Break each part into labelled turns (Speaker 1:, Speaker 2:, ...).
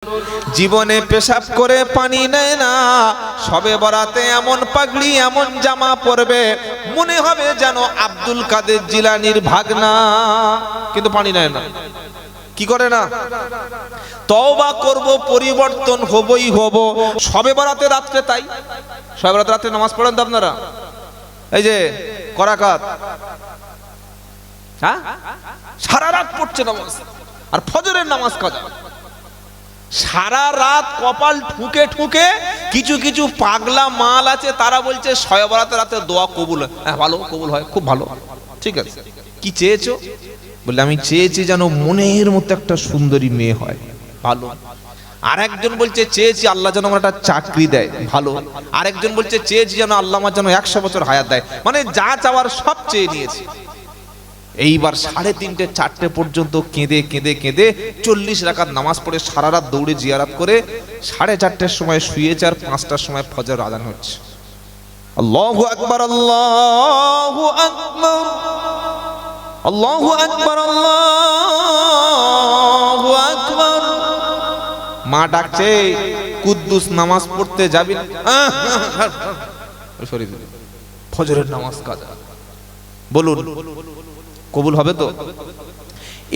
Speaker 1: জীবনে পেশাব করে পানি নেয় না, শবে বরাতে এমন পাগড়ি এমন জামা পরবে মনে হবে যেন আব্দুল কাদের জিলানির ভাগনা, কিন্তু পানি নেয় না। কি করে না? তওবা করব, পরিবর্তন হবই হব। শবে বরাতে রাত্রে তাই, শবে বরাতে রাত্রে নামাজ পড়েন তো আপনারা? এই যে করাকাত, হ্যাঁ, সারা রাত পড়ছে নামাজ, আর ফজরের নামাজ কাজা। সারা রাত কপাল ঠুকে ঠুকে কিছু কিছু পাগলা মাল আছে, তারা বলছে শবে বরাতে রাতে দোয়া কবুল হয়। হ্যাঁ, ভালো, কবুল হয়, খুব ভালো, ঠিক আছে। কি চেয়েছো? বলে আমি চেয়েছি যেন মনের মতো একটা সুন্দরী মেয়ে হয়, ভালো। আরেকজন বলছে চেয়েছি আল্লাহ যেন আমার একটা চাকরি দেয়, ভালো। আরেকজন বলছে চেয়েছি যেন আল্লাহ আমার যেন 100 বছর হায়াত দেয়। মানে যা চাওয়ার সব চেয়ে নিয়েছি। এইবার 3:30 4টে পর্যন্ত কেঁদে কেঁদে কেঁদে 40 রাকাত নামাজ পড়ে সারা রাত দৌড়ে জিয়ারত করে 4:30টার সময় শুয়েছে, আর 5টার সময় ফজর আযান হচ্ছে। আল্লাহু আকবার, আল্লাহু আকবার, আল্লাহু আকবার, আল্লাহু আকবার। মা ডাকছে, কুদ্দুস নামাজ পড়তে যাবি না? ফজরের নামাজ কাজা। বলুন কবুল হবে তো?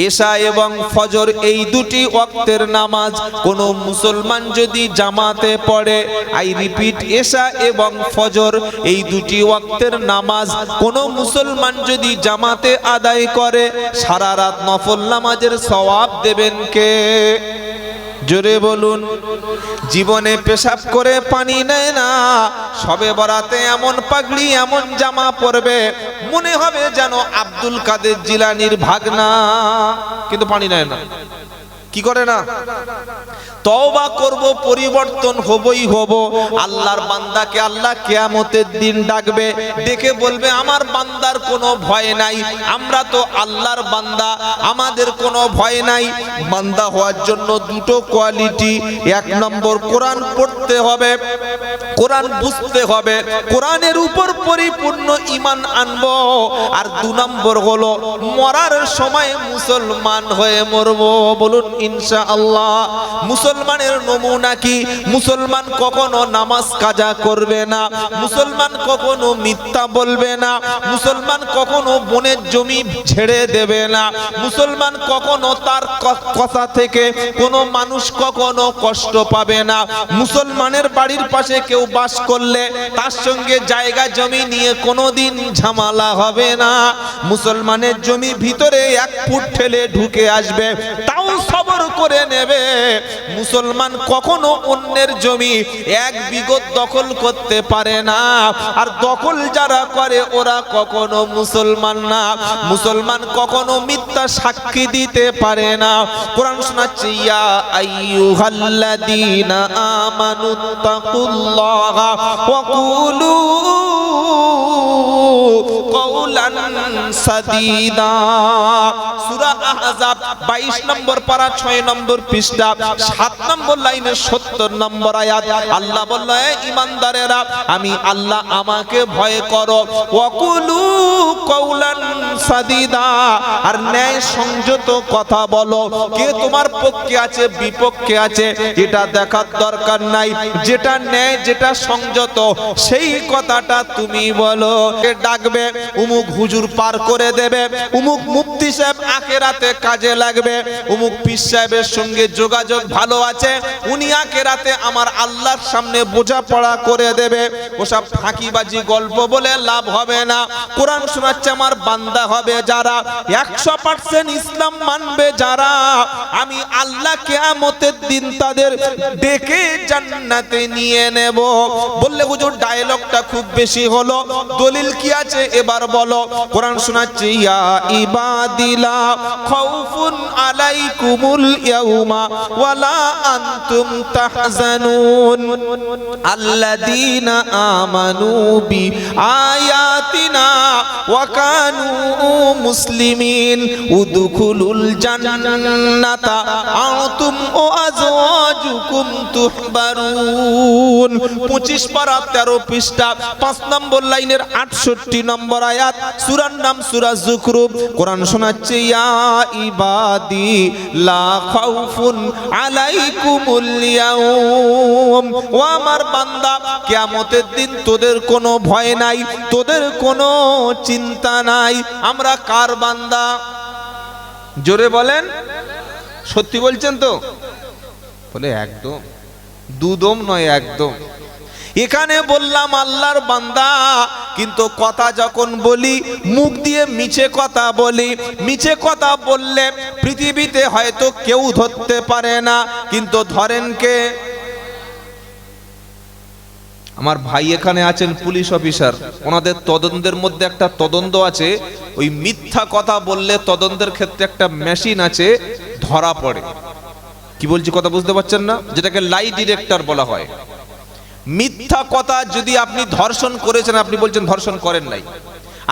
Speaker 1: এশা এবং ফজর এই দুটি ওয়াক্তের নামাজ কোন মুসলমান যদি জামাতে পড়ে, আই রিপিট, এশা এবং ফজর এই দুটি ওয়াক্তের নামাজ কোন মুসলমান যদি জামাতে আদায় করে, সারা রাত নফল নামাজের সওয়াব দেবেন কে? জোরে বলুন। জীবনে পেশাব করে পানি নেয় না, শবে বরাতে এমন পাগড়ি এমন জামা পরবে মনে হবে যেন আব্দুল কাদের জিলানির ভাগনা, কিন্তু পানি নেয় না। কি করে না? তওবা করব, পরিবর্তন হবই হব। আল্লাহর বান্দাকে আল্লাহ কিয়ামতের দিন ডাকবে, ডেকে বলবে আমার বান্দার কোনো ভয় নাই, আমরা তো আল্লাহর বান্দা, আমাদের কোনো ভয় নাই। বান্দা হওয়ার জন্য দুটো কোয়ালিটি, 1 নম্বর কোরআন পড়তে হবে, কোরআন বুঝতে হবে, কোরআনের উপর পরিপূর্ণ ঈমান আনবো, আর 2 নম্বর হলো মরার সময় মুসলমান হয়ে মরবো। বলুন ইনশাআল্লাহ। মুসলমানের নমুনা কি? মুসলমান কখনো নামাজ কাজা করবে না, মুসলমান কখনো মিথ্যা বলবে না, মুসলমান কখনো বনের জমি ছেড়ে দেবে না, মুসলমান কখনো তার কথা থেকে কোনো মানুষ কখনো কষ্ট পাবে না। মুসলমানের বাড়ির পাশে কেউ বাস করলে তার সঙ্গে জায়গা জমি নিয়ে কোনোদিন ঝামেলা হবে না। মুসলমানের জমি ভিতরে 1 ফুট ঠেলে ঢুকে আসবে, তাও সবর করে নেবে। মুসলমান কখনো অন্যের জমি 1 বিঘত দখল করতে পারে না, আর দখল যারা করে ওরা কখনো মুসলমান না। মুসলমান কখনো মিথ্যা সাক্ষী দিতে পারে না। কোরআন শোনাচ্ছে, ইয়া আইয়ুহাল্লাযীনা আমানুত্তাকুল্লাহা ওয়া কুলু কওলান সাদীদা। সূরা আহজাব 22 নম্বর পারা 6 নম্বর পৃষ্ঠা 7 নম্বর লাইনে 70 নম্বর আয়াত। আল্লাহ বলল, হে ঈমানদারেরা, আমি আল্লাহ, আমাকে ভয় করো। ওয়াকুলু কওলান সাদীদা, আর ন্যায় সংযত কথা বলো। কে তোমার পক্ষে আছে বিপক্ষে আছে এটা দেখার দরকার নাই, যেটা ন্যায় যেটা সংযত সেই কথাটা তুমি বলো। কে ডাকবে, উমুক হুজুর পার করে দেবে, উমুক মুফতি সাহেব আখিরাতে কাজে লাগবে, উমুক পীর সাহেবের সঙ্গে যোগাযোগ ভালো আছে, উনি আখিরাতে আমার আল্লাহর সামনে বোঝাপড়া করে দেবে। ওসব ফাঁকিবাজি গল্প বলে লাভ হবে না। কোরআন শোনাচ্ছে, আমার বান্দা হবে যারা 100% ইসলাম মানবে যারা, আমি আল্লাহ কিয়ামতের দিন তাদের ডেকে জান্নাতে নিয়ে নেব। বললে হুজুর ডায়লগটা খুব বেশি হলো, দলিল কি আছে এবার বলো। কোরআন শোনাচ্ছে, ইয়া ইবাদিলা খাউফুন আলাইকুমুল ইয়াউমা ওয়ালা আনতুম তাহজানুন আল্লাযীনা আমানু বি আয়াতিনা ওয়া কানু মুসলিমিন উদখুলুল জান্নাতা আনতুম ওয়া আজওয়াজুকুম তুহবারুন। 25 পারা 13 পৃষ্ঠা 5 নম্বর লাইনের 68 নম্বর আয়াত। সূরার নাম সূরা যুখরুফ। কোরআন শোনাচ্ছে, ইয়া ইবা ইবাদি লা খাউফুন আলাইকুমুল ইয়াউম, ও আমার বান্দা কিয়ামতের দিন তোদের কোনো ভয় নাই, তোদের কোনো চিন্তা নাই। আমরা কার বান্দা? জোরে বলেন, সত্যি বলছেন তো? বলে একদম, দুদম নয়, একদম। এখানে বললাম আল্লাহর বান্দা, কিন্তু কথা যখন বলি মুখ দিয়ে মিছে কথা বলি। মিছে কথা বললে পৃথিবীতে হয়তো কেউ ধরতে পারে না, কিন্তু ধরেন কে? আমার ভাই এখানে আছেন পুলিশ অফিসার, ওনাদের তদন্তের মধ্যে একটা তদন্ত আছে, ওই মিথ্যা কথা বললে তদন্তের ক্ষেত্রে একটা মেশিন আছে, ধরা পড়ে। কি বলছি কথা বুঝতে পারছেন না? যেটাকে লাই ডিটেক্টর বলা হয়। মিথ্যা কথা যদি আপনি ধর্ষণ করেছেন, আপনি বলছেন ধর্ষণ করেন নাই।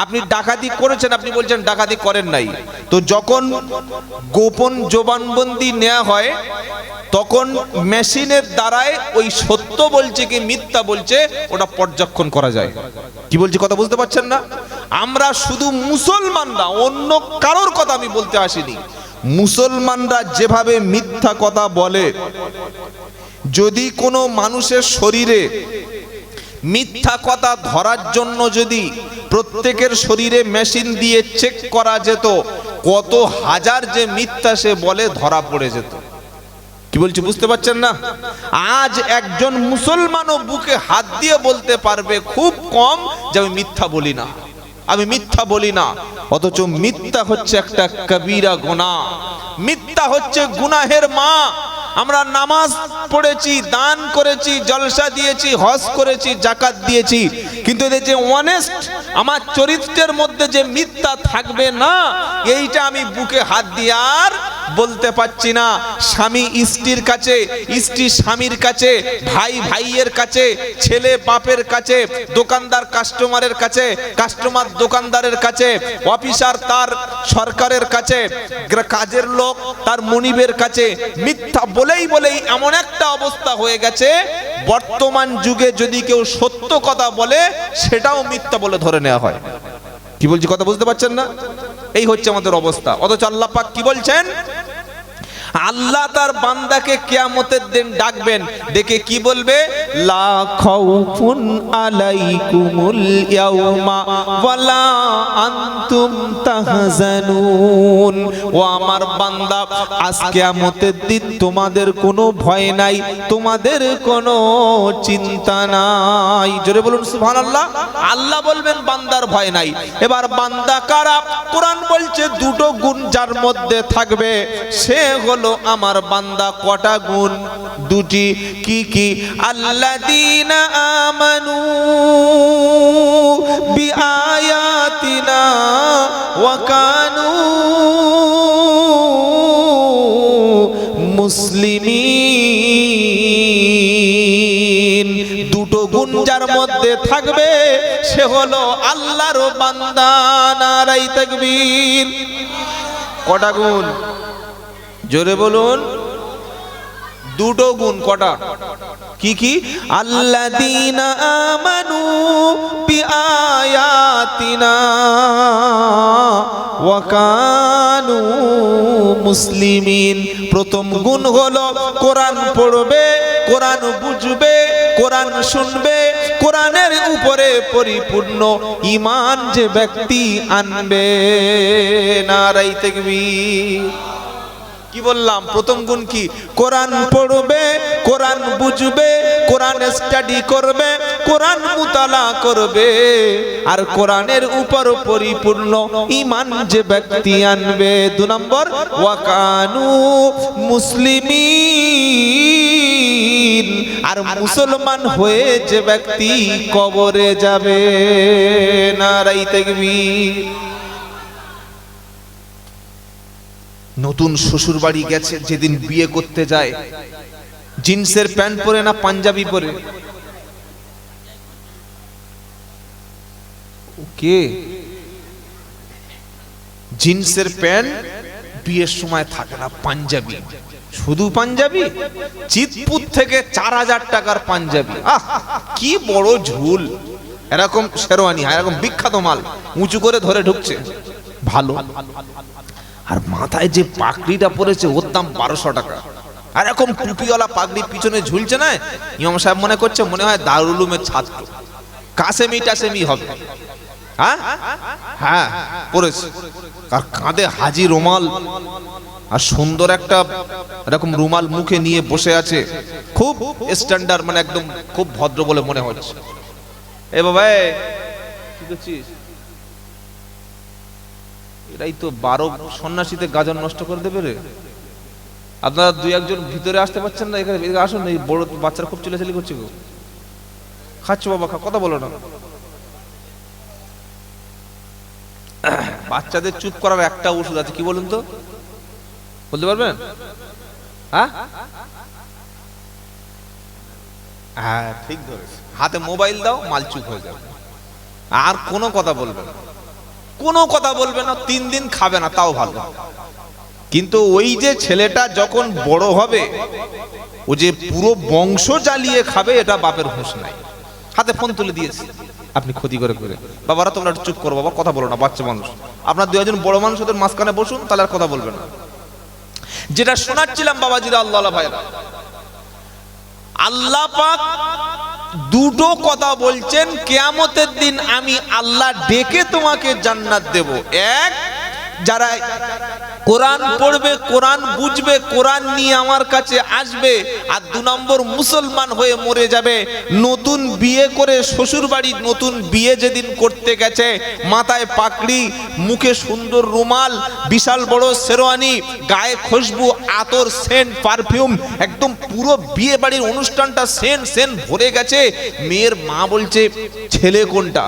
Speaker 1: আপনি ডাকাতি করেছেন, আপনি বলছেন ডাকাতি করেন নাই। তো যখন গোপন জবানবন্দি নেওয়া হয়, তখন মেশিনের দ্বারায় ওই সত্য বলছে কি মিথ্যা বলছে ওটা পর্যবেক্ষণ করা যায়। কি বলছি কথা বুঝতে পারছেন না? আমরা শুধু মুসলমানরা, অন্য কারোর কথা আমি বলতে আসিনি, মুসলমানরা যেভাবে মিথ্যা কথা বলে, যদি কোনো মানুষের শরীরে মিথ্যা কথা ধরার জন্য যদি প্রত্যেকের শরীরে মেশিন দিয়ে চেক করা যেত, কত হাজার যে মিথ্যা সে বলে ধরা পড়ে যেত। কি বলছি বুঝতে পারছেন না? আজ একজন মুসলমানও বুকে হাত দিয়ে বলতে পারবে খুব কম যে আমি মিথ্যা বলি না, আমি মিথ্যা বলি না। অথচ মিথ্যা হচ্ছে একটা কবিরা গুনাহ, মিথ্যা হচ্ছে গুনাহের মা। আমরা নামাজ পড়েছি, দান করেছি, জলসা দিয়েছি, হজ করেছি, যাকাত দিয়েছি, কিন্তু এই যে অনেস্ট আমার চরিত্রের মধ্যে যে মিথ্যা থাকবে না, এইটা আমি বুকে হাত দিয়ে আর বলতে পারছি না। স্বামী স্ত্রীর কাছে, স্ত্রী স্বামীর কাছে, ভাই ভাইয়ের কাছে, ছেলে বাপের কাছে, দোকানদার কাস্টমারের কাছে, কাস্টমার দোকানদারের কাছে, অফিসার তার সরকারের কাছে, কাজের লোক তার মনিবের কাছে, মিথ্যা বলেই বলেই এমন একটা অবস্থা হয়ে গেছে, বর্তমান যুগে যদি কেউ সত্য কথা বলে সেটাও মিথ্যা বলে ধরে নেওয়া হয়। কি বলছি কথা বুঝতে পারছেন না? এই হচ্ছে আমাদের অবস্থা। অথচ আল্লাহ পাক কি বলছেন? আল্লাহ তার বান্দাকে কিয়ামতের দিন ডাকবেন, ডেকে কি বলবে? লা খাউফুন আলাইকুমুল ইয়াউমা ওয়ালা আনতুম তাহজানুন, ও আমার বান্দা আজ কিয়ামতের দিন তোমাদের কোনো ভয় নাই, তোমাদের কোনো চিন্তা নাই। জোরে বলুন সুবহানাল্লাহ। আল্লাহ বলবেন বান্দার ভয় নাই। এবার বান্দা কারা? কোরআন বলছে দুটো গুণ যার মধ্যে থাকবে সে হলো আমার বান্দা। কটা গুণ? দুটি। কি কি? আল্লাযীনা আমানু বিআয়াতিনা ওয়া কানু মুসলিমিন। দুটো গুণ যার মধ্যে থাকবে সে হলো আল্লাহর বান্দা। নারায়ে তাকবীর। কটা গুণ? জোরে বলুন। দুটো গুণ। কটা? কি কি? আল্লাযীনা আমানু বিআয়াতিনা ওয়া কানু মুসলিমিন। প্রথম গুণ হলো কোরআন পড়বে, কোরআন বুঝবে, কোরআন শুনবে, কোরআনের উপরে পরিপূর্ণ ঈমান যে ব্যক্তি আনবে। নারায়ে তাকবীর। কি বললাম? প্রথম গুণ কি? কোরআন পড়বে, কোরআন বুঝবে, কোরআন স্টাডি করবে, কোরআন মুতালা করবে, আর কোরআনের উপর পরিপূর্ণ ঈমান যে ব্যক্তি আনবে। দু নম্বর, ওয়া কানু মুসলিমিন, আর মুসলমান হয়ে যে ব্যক্তি কবরে যাবে। নারায়ে তাকবীর। নতুন শ্বশুর বাড়ি গেছে, যেদিন বিয়ে করতে যায় জিন্সের প্যান্ট পরে না পাঞ্জাবি পরে? ওকে, জিন্সের প্যান্ট বিয়ের সময় থাকে না, পাঞ্জাবি, শুধু পাঞ্জাবি। চিতপুর থেকে 4000 টাকার পাঞ্জাবি। আহ, কি বড় ঝুল। এরকম শেরওয়ানি, এরকম বিখ্যাত মাল উঁচু করে ধরে ঢুকছে। ভালো আর মাথায় যে পাগড়িটা পরেছে ওর দাম 1200 টাকা। আর এরকম টুপিওয়ালা পাগড়ি পিছনে ঝুলছে না, ইমাম সাহেব মনে করছে মনে হয় দারুল উলুমের ছাত্র, কাসেমি টাসেমি হবে। হ্যাঁ হ্যাঁ পরেছে, আর কাঁধে হাজি রুমাল, আর সুন্দর একটা এরকম রুমাল মুখে নিয়ে বসে আছে, খুব স্ট্যান্ডার্ড, মানে একদম খুব ভদ্র বলে মনে হচ্ছে। এ বাবা কি করছিস? এরাই তো 12 সন্ন্যাসীতে গাজন নষ্ট করে দেবে রে। আপনারা দুই একজন ভিতরে আসতে পারছেন না, এখানে আসুন। এই বড় বাচ্চারা খুব চিল্লাচিল্লি করছে গো। খাচ্ছ বাবা, কথা বলো না। বাচ্চাদের চুপ করার একটা ওষুধ আছে, কি বলুন তো, বলতে পারবেন? হ্যাঁ হ্যাঁ ঠিক ধরেছে, হাতে মোবাইল দাও, মাল চুপ হয়ে যাবে, আর কোনো কথা বলবে না, কোনো কথা বলবে না, 3 দিন খাবে না, তাও ভালো। কিন্তু ওই যে ছেলেটা যখন বড় হবে, ও যে পুরো বংশ জ্বালিয়ে খাবে, এটা বাপের হুঁশ নাই। হাতে ফোন তুলে দিয়েছে, আপনি ক্ষতি করে করে। বাবারা তোমরা চুপ করো বাবা, কথা বলো না, বাচ্চা মানুষ। আপনার 2 একজন বড় মানুষ ওদের মাঝখানে বসুন, তাহলে আর কথা বলবে না। যেটা শোনাচ্ছিলাম বাবাজিরা, আল্লাহ ভাইরা, আল্লাহ পাক দুটো কথা বলছেন, কিয়ামতের দিন আমি আল্লাহ ডেকে তোমাকে জান্নাত দেব। এক, যারা কোরআন পড়বে, কোরআন বুঝবে, কোরআন নিয়ে আমার কাছে আসবে। আর 2 নম্বর, মুসলমান হয়ে মরে যাবে। নতুন বিয়ে করে শ্বশুর বাড়ি, নতুন বিয়ে যেদিন করতে গেছে, মাথায় পাগড়ি, মুখে সুন্দর রুমাল, বিশাল বড় শেরওয়ানি, গায়ে খুশবু, আতর, সেন্ট, পারফিউম, একদম পুরো বিয়ে বাড়ির অনুষ্ঠানটা সেন্ট সেন্ট ভরে গেছে। মেয়ের মা বলছে ছেলে কোনটা?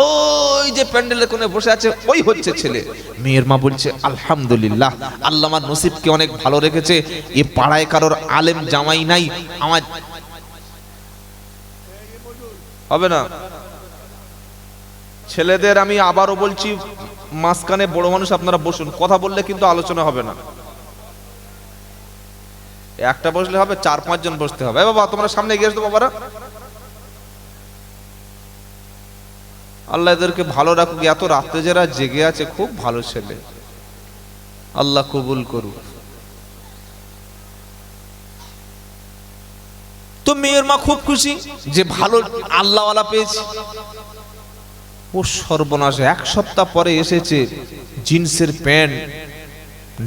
Speaker 1: ওই যে প্যান্ডেলের কোণে বসে আছে, ওই হচ্ছে ছেলে। মেয়ের মা বলছে আলহামদুলিল্লাহ, আল্লাহ আমার নসিবকে অনেক ভালো রেখেছে, এ পাড়ায় কারোর আলেম জামাই নাই। আমার হবে না। ছেলেদের আমি আবারও বলছি, মাঝখানে বড় মানুষ আপনারা বসুন, কথা বললে কিন্তু আলোচনা হবে না। একটা বসলে হবে, 4-5 জন বসতে হবে। বাবা তোমরা সামনে এগিয়ে আসো বাবারা। আল্লাহ এদেরকে ভালো রাখুক। এত রাত্রে যারা জেগে আছে, খুব ভালো ছেলে, আল্লাহ কবুল করুক। তো মেয়ের মা খুব খুশি যে ভালো আল্লাহওয়ালা পেয়েছে। ও সর্বনাশ, 1 সপ্তাহ পরে এসেছে, জিন্সের প্যান্ট,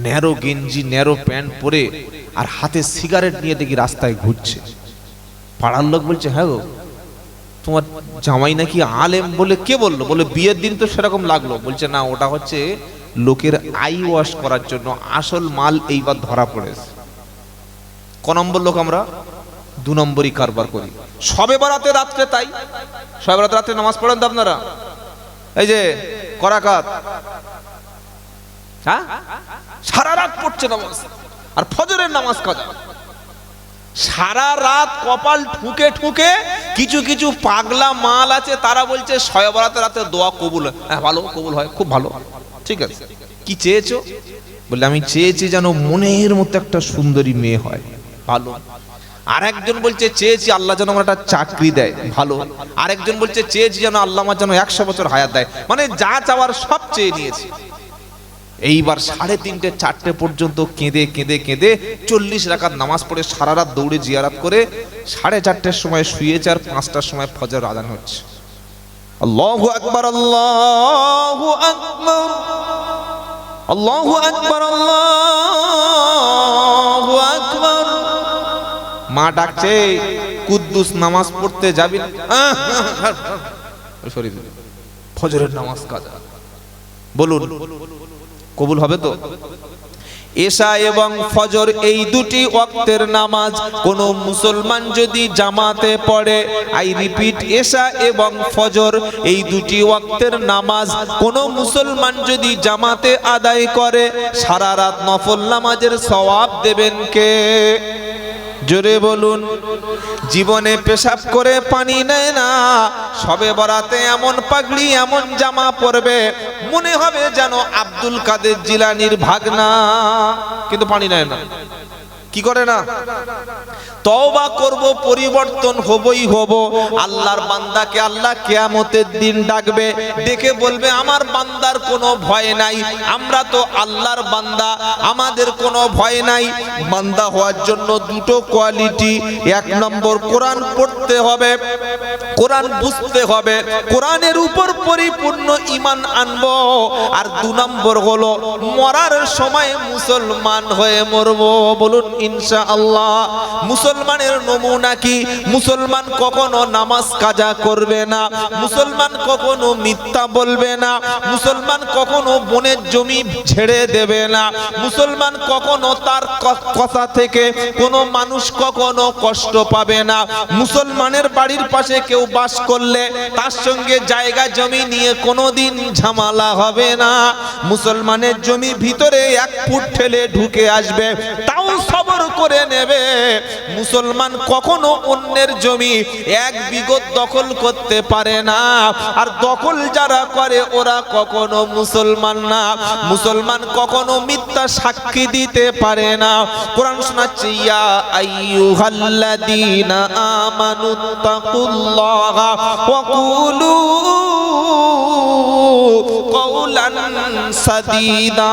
Speaker 1: ন্যারো গেঞ্জি, ন্যারো প্যান্ট পরে, আর হাতে সিগারেট নিয়ে দেখি রাস্তায় ঘুরছে। পাড়ার লোক বলছে হ্যাঁ গো, তোমার জামাই নাকি আলেম। বলে কে বললো? বলে বিয়ের দিন তো সেরকম লাগলো। বলছে না, ওটা হচ্ছে লোকের আই ওয়াশ করার জন্য, আসল মাল এইবার ধরা পড়েছে। ক নম্বর লোক আমরা? 2 নম্বরই কারবার করি। সবে বরাতে রাত্রে, তাই সবে বরাতে রাত্রে নামাজ পড়েন তো আপনারা? এই যে করাকাত, হ্যাঁ সারা রাত পড়ছে নামাজ, আর ফজরের নামাজ কাজা। সারা রাত কপাল ঠুকে ঠুকে, কিছু কিছু পাগলা মাল আছে, তারা বলছে শবে বরাতে রাতে দোয়া কবুল হয়। হ্যাঁ ভালো, কবুল হয়, খুব ভালো, ঠিক আছে। কি চেয়েছো? বলে আমি চেয়েছি যেন মনের মতো একটা সুন্দরী মেয়ে হয়, ভালো। আরেকজন বলছে চেয়েছি আল্লাহ যেন আমার একটা চাকরি দেয়, ভালো। আরেকজন বলছে চেয়েছি যেন আল্লাহ আমার যেন 100 বছর হায়াত দেয়। মানে যা চাওয়ার সব চেয়ে নিয়েছি। এইবার 3:30 4টে পর্যন্ত কেঁদে কেঁদে কেঁদে 40 রাকাত নামাজ পড়ে সারা রাত দৌড়ে জিয়ারত করে 4:30টার সময় শুয়েছে, আর 5টার সময় ফজর আযান হচ্ছে। আল্লাহু আকবার, আল্লাহু আকবার, আল্লাহু আকবার, আল্লাহু আকবার। মা ডাকছে, কুদ্দুস নামাজ পড়তে যাবি? ফজরের নামাজ কাজা। বলুন কবুল হবে তো? এশা এবং ফজর এই দুটি ওয়াক্তের নামাজ কোন মুসলমান যদি জামাতে পড়ে, আই রিপিট, এশা এবং ফজর এই দুটি ওয়াক্তের নামাজ কোন মুসলমান যদি জামাতে আদায় করে, সারা রাত নফল নামাজের সওয়াব দেবেন কে? জোরে বলুন। জীবনে পেশাব করে পানি নেয় না, সবে বরাতে এমন পাগড়ি এমন জামা পরবে মনে হবে যেন আব্দুল কাদের জিলানির ভাগনা, কিন্তু পানি নেয় না। কি করে না? তওবা করব, পরিবর্তন হবই হব। আল্লাহর বান্দাকে আল্লাহ কিয়ামতের দিন ডাকবে, ডেকে বলবে আমার বান্দার কোনো ভয় নাই, আমরা তো আল্লাহর বান্দা, আমাদের কোনো ভয় নাই। বান্দা হওয়ার জন্য দুটো কোয়ালিটি, এক নম্বর কোরআন পড়তে হবে, কোরআন বুঝতে হবে, কোরআনের উপর পরিপূর্ণ ঈমান আনবো, আর দু নম্বর হলো মরার সময় মুসলমান হয়ে মরবো। বলুন ইনশাআল্লাহ। মুসলমানের নমুনা কি? মুসলমান কখনো নামাজ কাজা করবে না, মুসলমান কখনো মিথ্যা বলবে না, মুসলমান কখনো বনের জমি ছেড়ে দেবে না, মুসলমান কখনো তার কথা থেকে কোনো মানুষ কখনো কষ্ট পাবে না, মুসলমানের বাড়ির পাশে কেউ বাস করলে তার সঙ্গে জায়গা জমি নিয়ে কোনোদিন ঝামেলা হবে না, মুসলমানের জমি ভিতরে এক ফুট ঠেলে ঢুকে আসবে তাও সবর করে নেবে। মুসলমান কখনো অন্যের জমি এক বিঘত দখল করতে পারে না, আর দখল যারা করে ওরা কখনো মুসলমান না। মুসলমান কখনো মিথ্যা সাক্ষী দিতে পারে না। কোরআন শোনাচ্ছে, ইয়া আইয়ুহাল্লাযীনা আমানুত্তাকুল্লাহা ওয়া কুলু কওলান সাদীদা।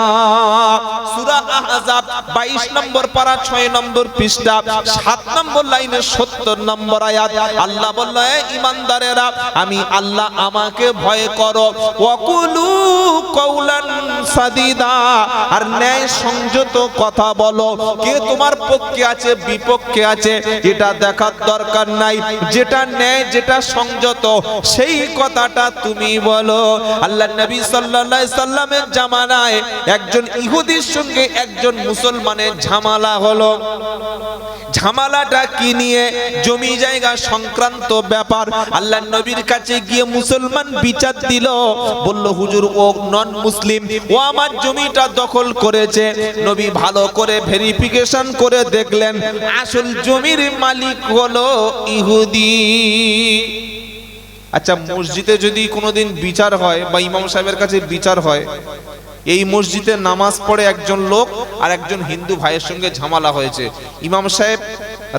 Speaker 1: সূরা আহজাব 22 নম্বর পারা 6 নম্বর পৃষ্ঠা 7 নম্বর লাইনে 70 নম্বর আয়াত। আল্লাহ বলল, হে ঈমানদারেরা, আমি আল্লাহ, আমাকে ভয় করো। ওয়া কুলু কওলান সাদীদা, আর ন্যায় সংযত কথা বলো। কে তোমার পক্ষে আছে, বিপক্ষে আছে, এটা দেখার দরকার নাই। যেটা ন্যায়, যেটা সংযত, সেই কথাটা তুমি বলো। আল্লাহ নবী সাল্লাল্লাহু আলাইহি সাল্লামের জামানায় একজন ইহুদির সঙ্গে একজন মুসলমানের ঝামেলা হলো। ঝামেলাটা কি নিয়ে? জমি জায়গা সংক্রান্ত ব্যাপার। আল্লাহ নবীর কাছে গিয়ে মুসলমান বিচার দিল, বলল, হুজুর, ও নন মুসলিম, ও আমার জমিটা দখল করেছে। নবী ভালো করে ভেরিফিকেশন করে দেখলেন, আসল জমির মালিক হলো ইহুদি। আচ্ছা, মসজিদে যদি কোনোদিন বিচার হয় বা ইমাম সাহেবের কাছে বিচার হয়, এই মসজিদে নামাজ পড়ে একজন লোক আর একজন হিন্দু ভাইয়ের সঙ্গে ঝামেলা হয়েছে, ইমাম সাহেব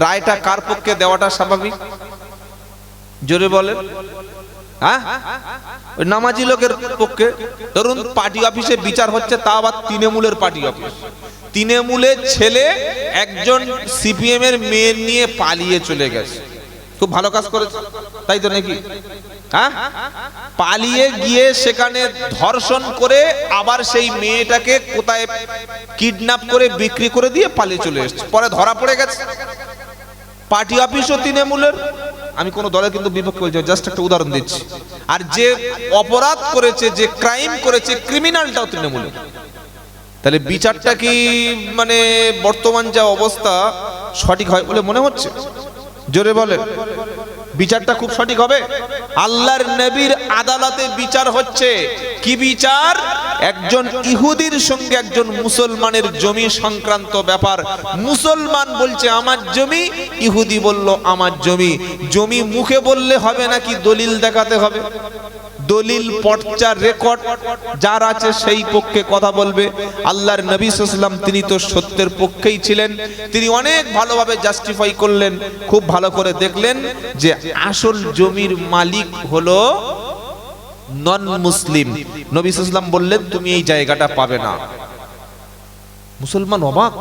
Speaker 1: রায়টা কার পক্ষে দেওয়াটা স্বাভাবিক? জোরে বলেন। হ্যাঁ, ওই নামাজি লোকের পক্ষে। ধরুন পার্টি অফিসে বিচার হচ্ছে, তা আবার তৃণমূলের পার্টি অফিস। তৃণমূলের ছেলে একজন সিপিএম এর মেয়ে নিয়ে পালিয়ে চলে গেছে, খুব ভালো কাজ করেছে, তাই তো নাকি? হ্যাঁ, পালিয়ে গিয়ে সেখানে ধর্ষণ করে আবার সেই মেয়েটাকে কোথায় কিডন্যাপ করে বিক্রি করে দিয়ে পালিয়ে চলে এসেছে, পরে ধরা পড়ে গেছে। পার্টি অফিসও তৃণমূলের। আমি কোন দলের কিন্তু বিপক্ষে বলছি, জাস্ট একটা উদাহরণ দিচ্ছি। আর যে অপরাধ করেছে, যে ক্রাইম করেছে, ক্রিমিনালটাও তৃণমূলের। তাহলে বিচারটা কি মানে বর্তমান যা অবস্থা সঠিক হয় বলে মনে হচ্ছে? জোরে বলেন, বিচারটা খুব সঠিক হবে? আল্লাহর নবীর আদালতে বিচার হচ্ছে। কি বিচার? একজন ইহুদির সঙ্গে একজন মুসলমানের জমি সংক্রান্ত ব্যাপার। মুসলমান বলছে আমার জমি, ইহুদি বলল আমার জমি। জমি মুখে বললে হবে নাকি দলিল দেখাতে হবে? দলিল, পর্চা, রেকর্ড যার আছে সেই পক্ষে কথা বলবে। আল্লাহর নবী সাল্লাল্লাহু আলাইহি ওয়াসাল্লাম তিনি তো সত্যের পক্ষেই ছিলেন। তিনি অনেক ভালোভাবে জাস্টিফাই করলেন, খুব ভালো করে দেখলেন যে আসল জমির মালিক হলো নন মুসলিম। নবী সাল্লাল্লাহু আলাইহি ওয়াসাল্লাম বললেন, তুমি এই জায়গাটা পাবে না। মুসলমান অবাক,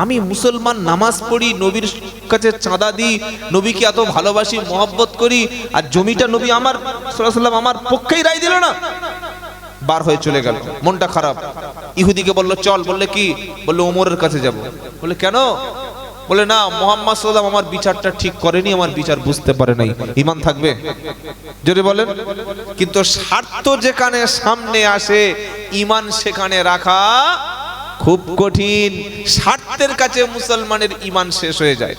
Speaker 1: আমি মুসলমান, নামাজ পড়ি, নবীর কাছে চাঁদা দিই, নবীকে এত ভালোবাসি, মহব্বত করি, আর জমিটা নবী আমার সাল্লাল্লাহু আলাইহি ওয়াসাল্লাম আমার পক্ষেই রায় দিল না। বার হয়ে চলে গেল, মনটা খারাপ। ইহুদিকে বলল চল, বললে কি? বললে ওমরের কাছে যাব। বলে কেন? বলে না, মুহাম্মদ সাল্লাল্লাহু আলাইহি ওয়াসাল্লাম আমার বিচারটা ঠিক করেনি, আমার বিচার বুঝতে পারে নাই। ঈমান থাকবে? জোরে বলেন। কিন্তু স্বার্থ যেখানে সামনে আসে, ঈমান সেখানে রাখা খুব কঠিন। স্বার্থের কাছে মুসলমানের ঈমান শেষ হয়ে যায়।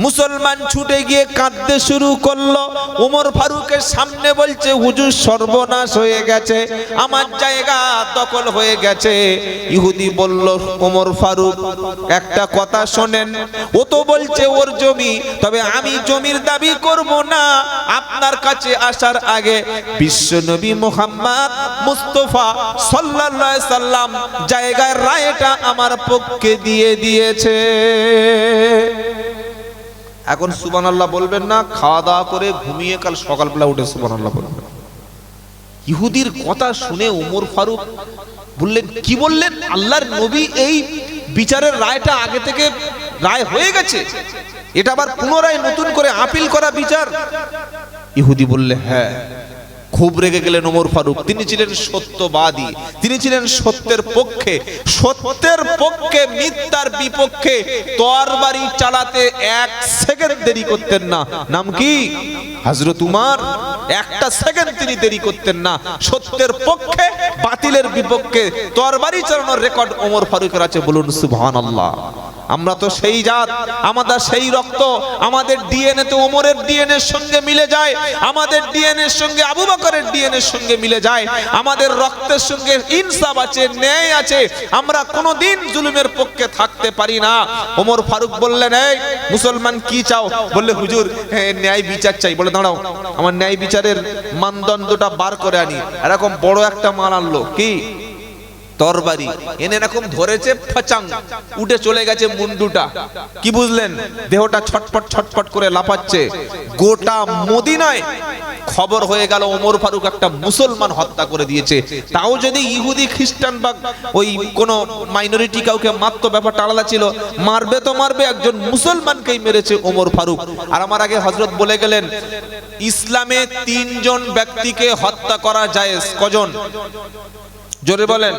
Speaker 1: মুসলমান ছুটে গিয়ে কাঁদতে শুরু করলো। ওমর ফারুকের সামনে বলছে, হুজুর সর্বনাশ হয়ে গেছে, আমার জায়গা দখল হয়ে গেছে। ইহুদি বলল, ওমর ফারুক একটা কথা শোনেন, ও তো বলছে ওর জমি, তবে আমি জমির দাবি করব না। আপনার কাছে আসার আগে বিশ্বনবী মুহাম্মদ মুস্তাফা সাল্লাল্লাহু আলাইহি সাল্লাম জায়গার রায়টা আমার পক্ষে দিয়ে দিয়েছে। এখন সুবহানাল্লাহ বলবেন না, খাওয়া দাওয়া করে ঘুমিয়ে কাল সকালবেলা উঠে সুবহানাল্লাহ বলবেন। ইহুদির কথা শুনে ওমর ফারুক বললেন, কি বললেন? আল্লাহর নবী এই বিচারের রায়টা আগে থেকে রায় হয়ে গেছে, এটা আবার পুনরায় নতুন করে আপিল করা বিচার? ইহুদি বললে, হ্যাঁ। খুব রেগে গেলেন ওমর ফারুক। তিনি ছিলেন সত্যবাদী, তিনি ছিলেন সত্যের পক্ষে। সত্যের পক্ষে মিথ্যার বিপক্ষে তরবারি চালাতে এক সেকেন্ড দেরি করতেন না। নাম কি? হযরত উমর। একটা সেকেন্ড তিনি দেরি করতেন না। সত্যের পক্ষে বাতিলের বিপক্ষে তরবারি চালানোর রেকর্ড ওমর ফারুকের আছে। বলুন সুবহানাল্লাহ। আমরা তো সেই জাত, আমাদের সেই রক্ত, আমাদের ডিএনএ তো ওমরের ডিএনএ এর সঙ্গে মিলে যায়, আমাদের ডিএনএ এর সঙ্গে আবু বকরের ডিএনএ এর সঙ্গে মিলে যায়, আমাদের রক্তের সঙ্গে ইনসাফ আছে, ন্যায় আছে। আমরা কোনোদিন জুলুমের পক্ষে থাকতে পারি না। ওমর ফারুক বললেন, এই মুসলমান কি চাও? বললে, হুজুর ন্যায় বিচার চাই। বলে, দাঁড়াও, আমার ন্যায় বিচারের মানদণ্ডটা বার করে আনি। এরকম বড় একটা মাল আনলো, কি? তরবারি এনে এরকম ধরেছে, ফাচাং উঠে চলে গেছে মুন্ডুটা। কি বুঝলেন? দেহটা ছটফট ছটফট করে লাফাচ্ছে। গোটা মদিনায় খবর হয়ে গেল ওমর ফারুক একটা মুসলমান হত্যা করে দিয়েছে। তাও যদি ইহুদি খ্রিস্টান বা ওই কোন মাইনরিটি কাউকে মারতো, ব্যাপারটা আলাদা ছিল। মারবে তো মারবে, একজন মুসলমানকেই মেরেছে ওমর ফারুক। আর আমার আগে হযরত বলে গেলেন, ইসলামে 3 জন ব্যক্তিকে হত্যা করা জায়েজ। কজন? জোরে বলেন।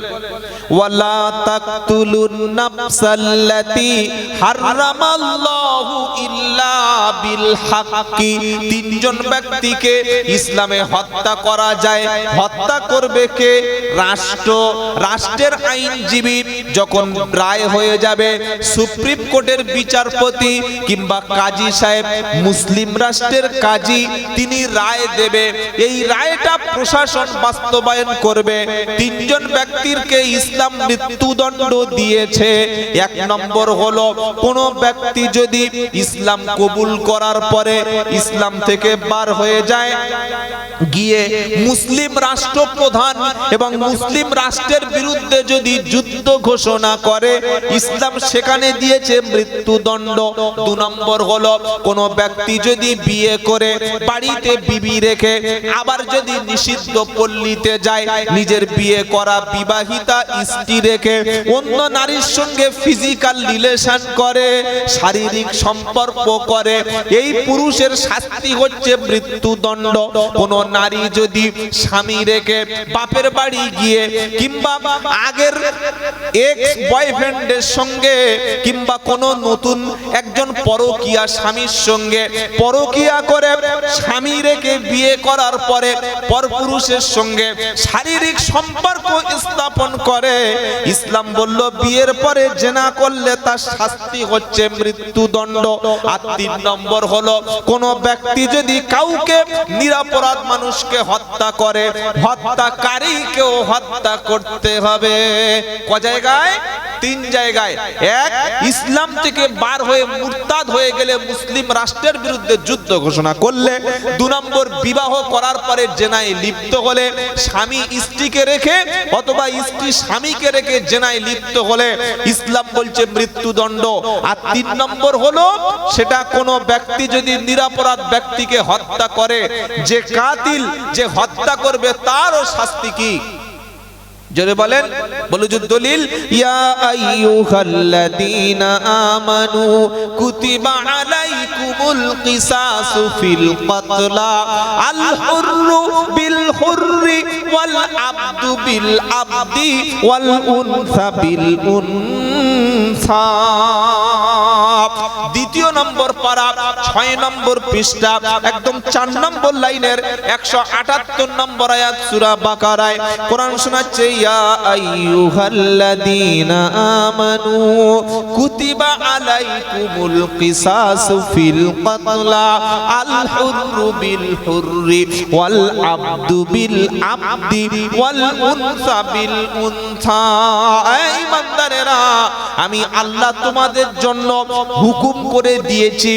Speaker 1: ওয়ালা তাকতুলুন নাফসাল্লাতী হারামাল্লাহু ইল্লা বিল হাক্কি। 3 জন ব্যক্তিকে ইসলামে হত্যা করা যায়। হত্যা করবে কে? রাষ্ট্র। রাষ্ট্রের আইনজীবী যখন রায় হয়ে যাবে, সুপ্রিম কোর্টের বিচারপতি কিংবা কাজী সাহেব, মুসলিম রাষ্ট্রের কাজী, তিনি রায় দেবে। এই রায়টা প্রশাসন বাস্তবায়ন করবে। 3 জন ব্যক্তিকে ইসলাম মৃত্যুদণ্ড দিয়েছে। 1 নম্বর হলো, কোন ব্যক্তি যদি ইসলাম কবুল করার পরে ইসলাম থেকে বার হয়ে যায়, গিয়ে মুসলিম রাষ্ট্রপ্রধান এবং মুসলিম রাষ্ট্রের বিরুদ্ধে যদি যুদ্ধ ঘোষণা করে, ইসলাম সেখানে দিয়েছে মৃত্যুদণ্ড। 2 নম্বর হলো, কোন ব্যক্তি যদি বিয়ে করে বাড়িতে বিবি রেখে আবার যদি নিষিদ্ধ পল্লীতে যায়, নিজের বিয়ে করা বিবাহিতা স্ত্রী রেখে অন্য নারীর সঙ্গে ফিজিক্যাল রিলেশন করে, শারীরিক সম্পর্ক করে, এই পুরুষের শাস্তি হচ্ছে মৃত্যুদণ্ড। কোন নারী যদি স্বামী রেখে বাপের বাড়ি গিয়ে কিংবা আগের এক্স বয়ফ্রেন্ডের সঙ্গে কিংবা কোন নতুন একজন পরকীয়া স্বামীর সঙ্গে পরকীয়া করে, স্বামী রেখে বিয়ে করার পরে পরপুরুষের সঙ্গে শারীরিক সম্পর্ক স্থাপন করে, ইসলাম বলল বিয়ের পরে জেনা করলে তার শাস্তি হচ্ছে মৃত্যুদণ্ড। আর 3 নম্বর হলো, কোন ব্যক্তি যদি কাউকে নিরপরাধ মানুষকে হত্যা করে, হত্যাকারীকেও হত্যা করতে হবে। ক জায়গায়? 3 জায়গায়। 1, ইসলাম থেকে বার হয়ে মুরতাদ হয়ে গেলে মুসলিম রাষ্ট্রের বিরুদ্ধে যুদ্ধ ঘোষণা করলে। 2 নম্বর, বিবাহ করার পরে জেনায় লিপ্ত হলে, স্বামী স্ত্রীকে রেখে অথবা স্ত্রী স্বামীকে রেখে জেনায় লিপ্ত হলে ইসলাম বলছে মৃত্যুদণ্ড। আর 3 নম্বর হলো, সেটা কোন ব্যক্তি যদি নিরপরাধ ব্যক্তিকে হত্যা করে, যে কাতিল, যে হত্যা করবে, তারও শাস্তি কি? জোরে বলেন। বলুন দলিল। ইয়া আইয়ুহাল্লাযীনা আমানু কুতিবা আলাইকুমুল কিসাসু ফিল কতলা আল হুররু বিল হুররি ওয়াল আবদু বিল আবদি ওয়াল উনসা বিল উনসা। দ্বিতীয় নম্বর পারা 6 নম্বর পৃষ্ঠা একদম 4 নম্বর লাইনের 178 নম্বর আয়াত সূরা বাকারায় কোরআন শোনাচ্ছে, ইয়া আইয়ুহাল্লাযীনা আমানু কুতিবা আলাইকুমুল কিসাসু ফিল কাতলা আল হুররু বিল হুররি ওয়াল আবদু বিল আবদি ওয়াল উনসা বিল উনসা। এই ইমানদারেরা, আমি আল্লাহ তোমাদের জন্য হুকুম করে দিয়েছি,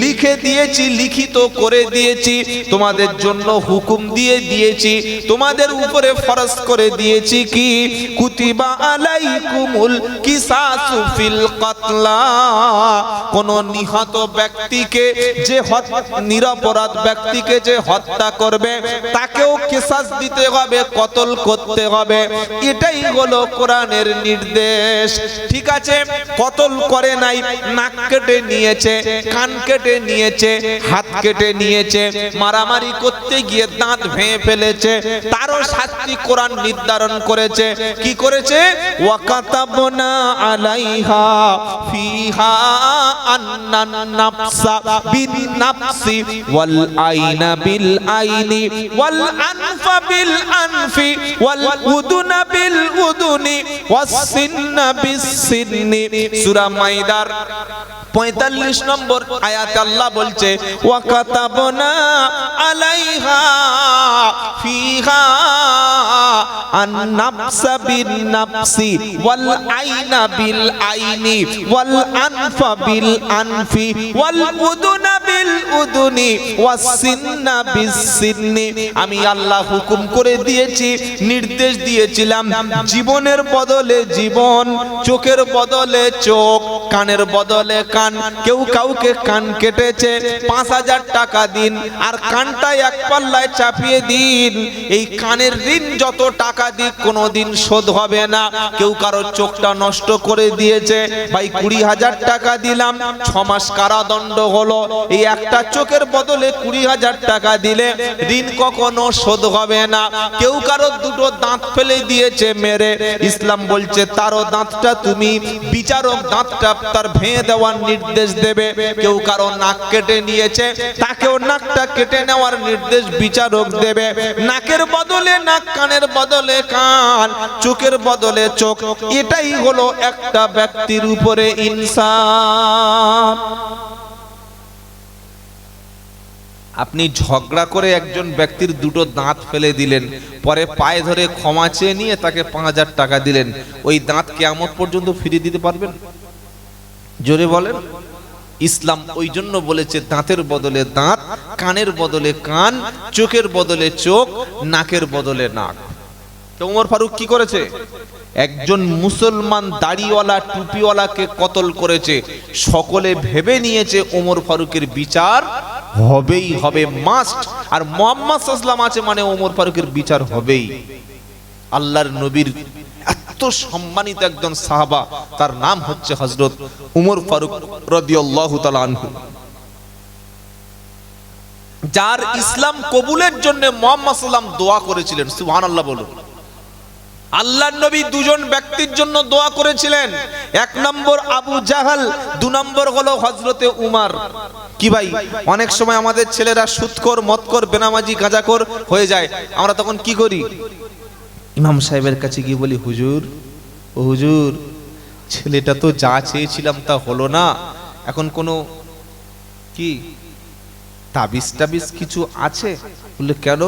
Speaker 1: লিখে দিয়েছি, লিখিত করে দিয়েছি, তোমাদের জন্য হুকুম দিয়ে দিয়েছি, তোমাদের উপরে ফরজ করে দিয়েছি কি কুতিবা আলাইকুমুল কিসাসু ফিল কাতলা। কোন নিহত ব্যক্তিকে যে নিরপরাধ ব্যক্তিকে যে হত্যা করবে তাকেও কিসাস দিতে হবে, কতল করতে হবে। এটাই হলো কোরআনের নির্দেশ। ঠিক আছে, কতল করে নাই, নাক কেটে নিয়েছে, কান কেটে নিয়েছে, হাত কেটে নিয়েছে, মারামারি করতে গিয়ে দাঁত ভেঙে ফেলেছে, তারও শাস্তি কোরআন নির্ধারণ করেছে। কি করেছে? ওয়াকাতাবনা আলাইহা ফিহা আন্নান নাফসা বিন নাফসি ওয়াল আইনা বিল আইনি ওয়াল আনফা বিল আনফি ওয়াল উদুনা বিল উদুনি ওয়াস সিন্না বিস সিন্নি। সূরা মাইদার 45 নম্বর আয়াতে আল্লাহ বলছে, ওয়াকাতাবনা আলাইহা ফিহা আন-নাফসা বিন-নাফসি ওয়াল আইনা বিল আইনি ওয়াল আনফা বিল আনফি ওয়াল উদুনা বিল উদুনি ওয়াস সিন্না বিস সিন্নি। আমি আল্লাহ হুকুম করে দিয়েছি, নির্দেশ দিয়েছিলাম, জীবনের বদলে জীবন, চোখের বদলে চোখ, কানের বদলে কান। কেউ কাউকে কান কেটেছে 5000 টাকা দিন, আর কানটা এক পাল্লায় চাপিয়ে দিন। এই কানের ঋণ যত টাকা দিক কোনোদিন শোধ হবে না। কেউ কারো চোখটা নষ্ট করে দিয়েছে, ভাই 20,000 টাকা দিলাম, 6 মাস কারাদণ্ড হলো। এই একটা চোখের বদলে 20,000 টাকা দিলে ঋণ কখনো শোধ হবে না। কেউ কারো দুটো দাঁত ফেলে দিয়েছে মেরে, ইসলাম বলছে তারও দাঁতটা তুমি বিচারক দাঁতটা তার ভেঙে দেওয়ার নির্দেশ দেবে। কেউ কারো নাক কেটে নিয়েছে, তাকেও নাকটা কেটে নেওয়ার নির্দেশ বিচারক দেবে। নাকের বদলে নাক, কানের বদলে কান, চোখের বদলে চোখ। এটাই হলো একটা ব্যক্তির উপরে ইনসাফ। আপনি ঝগড়া করে একজন ব্যক্তির দুটো দাঁত ফেলে দিলেন, পরে পায়ে ধরে ক্ষমা চেয়ে নিয়ে তাকে 5000 টাকা দিলেন, ওই দাঁত কিয়ামত পর্যন্ত ফিরিয়ে দিতে পারবেন? জোরে বলেন। ইসলাম ওই জন্য বলেছে দাঁতের বদলে দাঁত, কানের বদলে কান, চোখের বদলে চোখ, নাকের বদলে নাক। তো ওমর ফারুক কি করেছে? একজন মুসলমান দাড়িওয়ালা টুপিওয়ালাকে কতল করেছে। সকলে ভেবে নিয়েছে ওমর ফারুকের বিচার হবেই হবে, মাস্ট। আর মুহাম্মদ সাল্লাল্লাহু আলাইহি ওয়াসাল্লাম আছে মানে ওমর ফারুকের বিচার হবেই। আল্লাহর নবীর এত সম্মানিত একজন সাহাবা, তার নাম হচ্ছে হযরত ওমর ফারুক রাদিয়াল্লাহু তাআলা আনহু, যার ইসলাম কবুলের জন্য মুহাম্মদ সাল্লাল্লাহু আলাইহি ওয়াসাল্লাম দোয়া করেছিলেন। সুবহানাল্লাহ বলুন। আল্লাহর নবী দুজন ব্যক্তির জন্য দোয়া করেছিলেন, 1 নম্বর আবু জাহাল, 2 নম্বর হলো হযরতে উমর। কি ভাই, অনেক সময় আমাদের ছেলেরা সুদখোর, মদখোর, বেনামাজি, গাঁজাখোর হয়ে যায়। আমরা তখন কি করি? ইমাম সাহেবের কাছে গিয়ে বলি, হুজুর, ও হুজুর, ছেলেটা তো যা চেয়েছিলাম তা হলো না, এখন কোনো কি তাবিজ টাবিজ কিছু আছে? বললে কেন?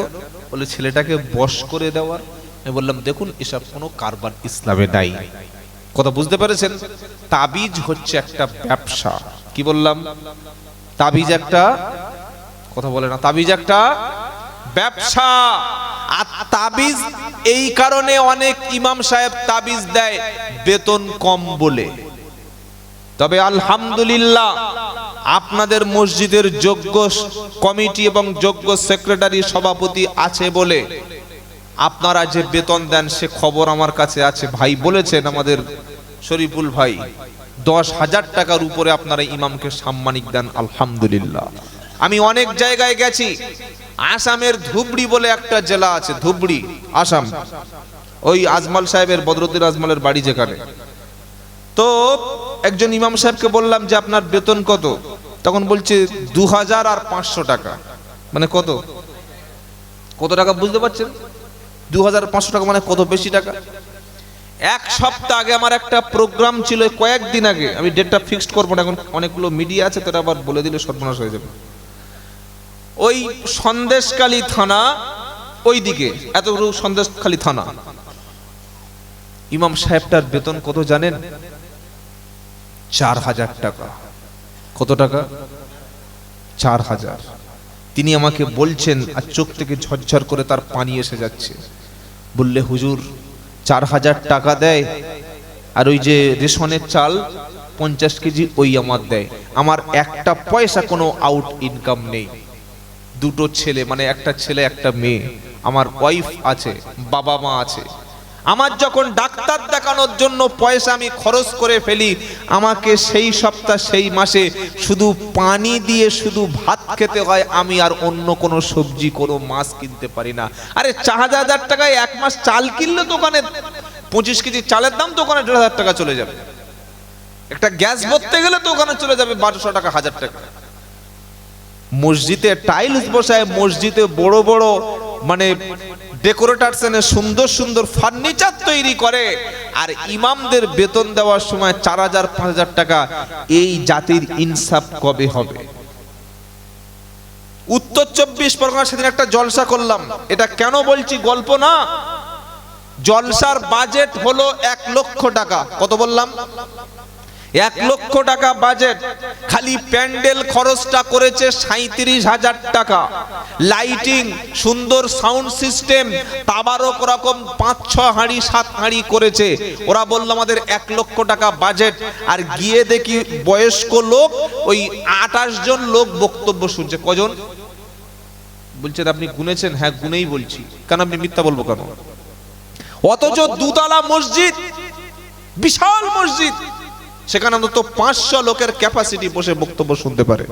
Speaker 1: বলে ছেলেটাকে বশ করে দেওয়ার। আমি বললাম দেখুন, এসব কোনো কারবার ইসলামে নাই। কথা বুঝতে পেরেছেন? তাবিজ হচ্ছে একটা ব্যবসা। কি বললাম? তাবিজ একটা, কথা বলে না, তাবিজ একটা ব্যবসা। আর তাবিজ এই কারণে অনেক ইমাম সাহেব তাবিজ দেয় বেতন কম বলে। তবে আলহামদুলিল্লাহ আপনাদের মসজিদের যোগ্য কমিটি এবং যোগ্য সেক্রেটারি সভাপতি আছে বলে আপনারা যে বেতন দেন সে খবর আমার কাছে আছে। ভাই বলেছেন, আমাদের শরীফুল ভাই, 10,000 টাকার উপরে আপনারা ইমামকে সাম্মানিক দেন, আলহামদুলিল্লাহ। আমি অনেক জায়গায় গেছি, আসামের ধুবড়ি বলে একটা জেলা আছে, ধুবড়ি আসাম, ওই আজমাল সাহেবের, বদরুদ্দিন আজমালের বাড়ি যেখানে। তো একজন ইমাম সাহেবকে বললাম যে আপনার বেতন কত, তখন বলছে 2000 আর 500 টাকা। মানে কত কত টাকা বুঝতে পারছেন? 2500 টাকা মানে কত বেশি টাকা। এক সপ্তাহ আগে আমার একটা প্রোগ্রাম ছিল, কয়েকদিন আগে, আমি ডেটটা ফিক্সড করবো না, এখন অনেকগুলো মিডিয়া আছে, তারা আবার বলে দিলে সর্বনাশ হয়ে যাবে। ওই সন্দেশখালী থানা, ওই দিকে এতগুলো সন্দেশখালী থানা, ইমাম সাহেবটার বেতন কত জানেন? 4000 টাকা। কত টাকা? 4000। তিনি আমাকে বলছেন, আর চোখ থেকে ঝরঝর করে তার পানি এসে যাচ্ছে। বললে হুজুর 4000 টাকা দেয়, আর ওই যে রেশনের চাল 50 কেজি ওই আমার দেয়, আমার একটা পয়সা কোনো আউট ইনকাম নেই। দুটো ছেলে, মানে একটা ছেলে একটা মেয়ে, আমার ওয়াইফ আছে, বাবা মা আছে। আমার যখন ডাক্তার দেখানোর জন্য পয়সা আমি খরচ করে ফেলি, আমাকে সেই সপ্তাহ সেই মাসে শুধু পানি দিয়ে শুধু ভাত খেতে হয়, আমি আর অন্য কোনো সবজি কোনো মাছ কিনতে পারি না। আরে 4000 টাকায় এক মাস চাল কিনলে দোকানে 25 কেজি চালের দাম দোকানে 1500 টাকা চলে যাবে। একটা গ্যাস ভরতে গেলে তো ওখানে চলে যাবে 1200 টাকা 1000 টাকা। মসজিদে টাইলস বসায়, মসজিদে বড় বড় মানে ডেকোরেটরস এনে সুন্দর সুন্দর ফার্নিচার তৈরি করে, আর ইমামদের বেতন দেওয়ার সময় 4000 5000 টাকা। এই জাতির ইনসাফ কবে হবে? উত্তর 24 পরগনা সেদিন একটা জলসা করলাম, এটা কেন বলছি গল্প না, জলসার বাজেট হলো 1 লক্ষ টাকা। কত বললাম? 1 লক্ষ টাকা বাজেট। খালি প্যান্ডেল খরচটা করেছে 37,000 টাকা। লাইটিং, সুন্দর সাউন্ড সিস্টেম, তাবারক রকম 5-6 হাঁড়ি 7 হাঁড়ি করেছে। ওরা বলল আমাদের 1 লক্ষ টাকা বাজেট। আর গিয়ে দেখি বয়স্ক লোক ওই 28 জন লোক বক্তব্য শুনছে। কজন বলছেন? আপনি গুনেছেন? হ্যাঁ গুনেই বলছি। কেন আপনি মিথ্যা বলবো কেন? অথচ দুতলা মসজিদ, বিশাল মসজিদ, সেখানে অন্তত 500 লোকের ক্যাপাসিটি বসে বক্তব্য শুনতে পারে।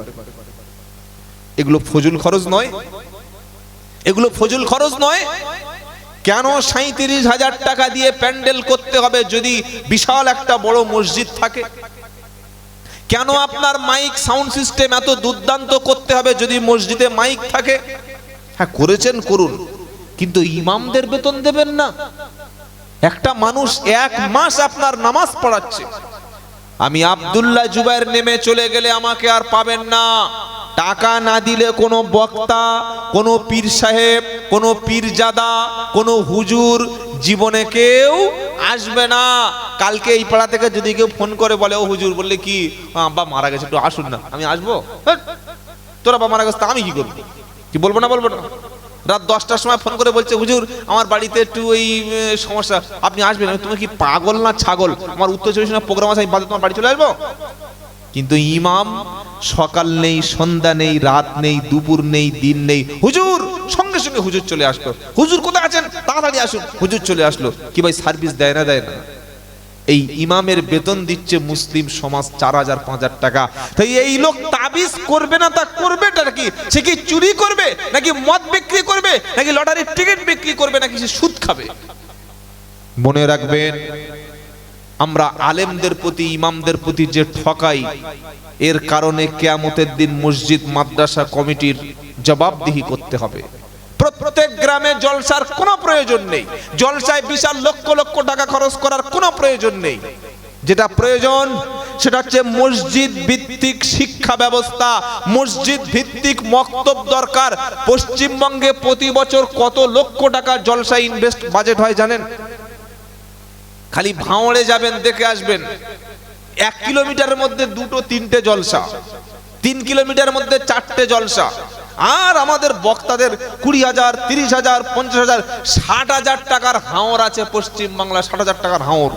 Speaker 1: এগুলো ফজুল খরচ নয়? এগুলো ফজুল খরচ নয়? কেন 37,000 টাকা দিয়ে প্যান্ডেল করতে হবে যদি বিশাল একটা বড় মসজিদ থাকে? কেন আপনার মাইক সাউন্ড সিস্টেম এত দুর্দান্ত করতে হবে যদি মসজিদে মাইক থাকে? হ্যাঁ করেছেন, করুন, কিন্তু ইমামদের বেতন দেবেন না। একটা মানুষ 1 মাস আপনার নামাজ পড়াচ্ছে। আমি আব্দুল্লাহ জুবাইর নেমে চলে গেলে আমাকে আর পাবেন না। টাকা না দিলে কোনো বক্তা, কোনো পীর সাহেব, কোনো পীরজাদা, কোনো হুজুর জীবনে কেউ আসবে না। কালকে এই পাড়া থেকে যদি কেউ ফোন করে বলে, ও হুজুর, বললে কি আব্বা মারা গেছে, একটু আসুন না, আমি আসবো? তোর আব্বা মারা গেছে, তা আমি কি করবো? কি বলবো না বলবো না? রাত 10টার সময় ফোন করে বলছে, হুজুর আমার বাড়িতে একটু এই সমস্যা, আপনি আসবেন? তুমি কি পাগল না ছাগল? আমার উত্তর 24 ঘন্টা প্রোগ্রাম আছে, আমি বাদে তোমার বাড়ি চলে আসবো? কিন্তু ইমাম সকাল নেই, সন্ধ্যা নেই, রাত নেই, দুপুর নেই, দিন নেই, হুজুর সঙ্গে সঙ্গে হুজুর চলে আসলো। হুজুর কোথায় আছেন? তাড়াতাড়ি আসুন। হুজুর চলে আসলো। কি ভাই সার্ভিস দেয় না? দেয় না। এই ইমামের বেতন দিচ্ছে মুসলিম সমাজ 4000 5000 টাকা। তাই এই লোক তাবিজ করবে না, তা করবেটা কি? সে কি চুরি করবে, নাকি মদ বিক্রি করবে, নাকি লটারির টিকিট বিক্রি করবে, নাকি সে সুদ খাবে? মনে রাখবেন, আমরা আলেমদের প্রতি, ইমামদের প্রতি যে ঠকাই, এর কারণে কিয়ামতের দিন মসজিদ মাদ্রাসা কমিটির জবাবদিহি করতে হবে। প্রত্যেক গ্রামে জলসার কোনো প্রয়োজন নেই। জলসায় বিশাল লক্ষ লক্ষ টাকা খরচ করার কোনো প্রয়োজন নেই। যেটা প্রয়োজন সেটা হচ্ছে মসজিদ ভিত্তিক শিক্ষা ব্যবস্থা, মসজিদ ভিত্তিক মক্তব দরকার। পশ্চিমবঙ্গে প্রতি বছর কত লক্ষ টাকা জলসায় ইনভেস্ট বাজেট হয় জানেন? খালি ভাঁড়ে যাবেন, দেখে আসবেন, 1 কিলোমিটারের মধ্যে 2-3টে জলসা, 3 কিলোমিটারের মধ্যে 4টে জলসা। আর আমাদের বক্তাদের 20,000 30,000 50,000 60,000 টাকার হাওর আছে পশ্চিম বাংলা। 60,000 টাকার হাওর,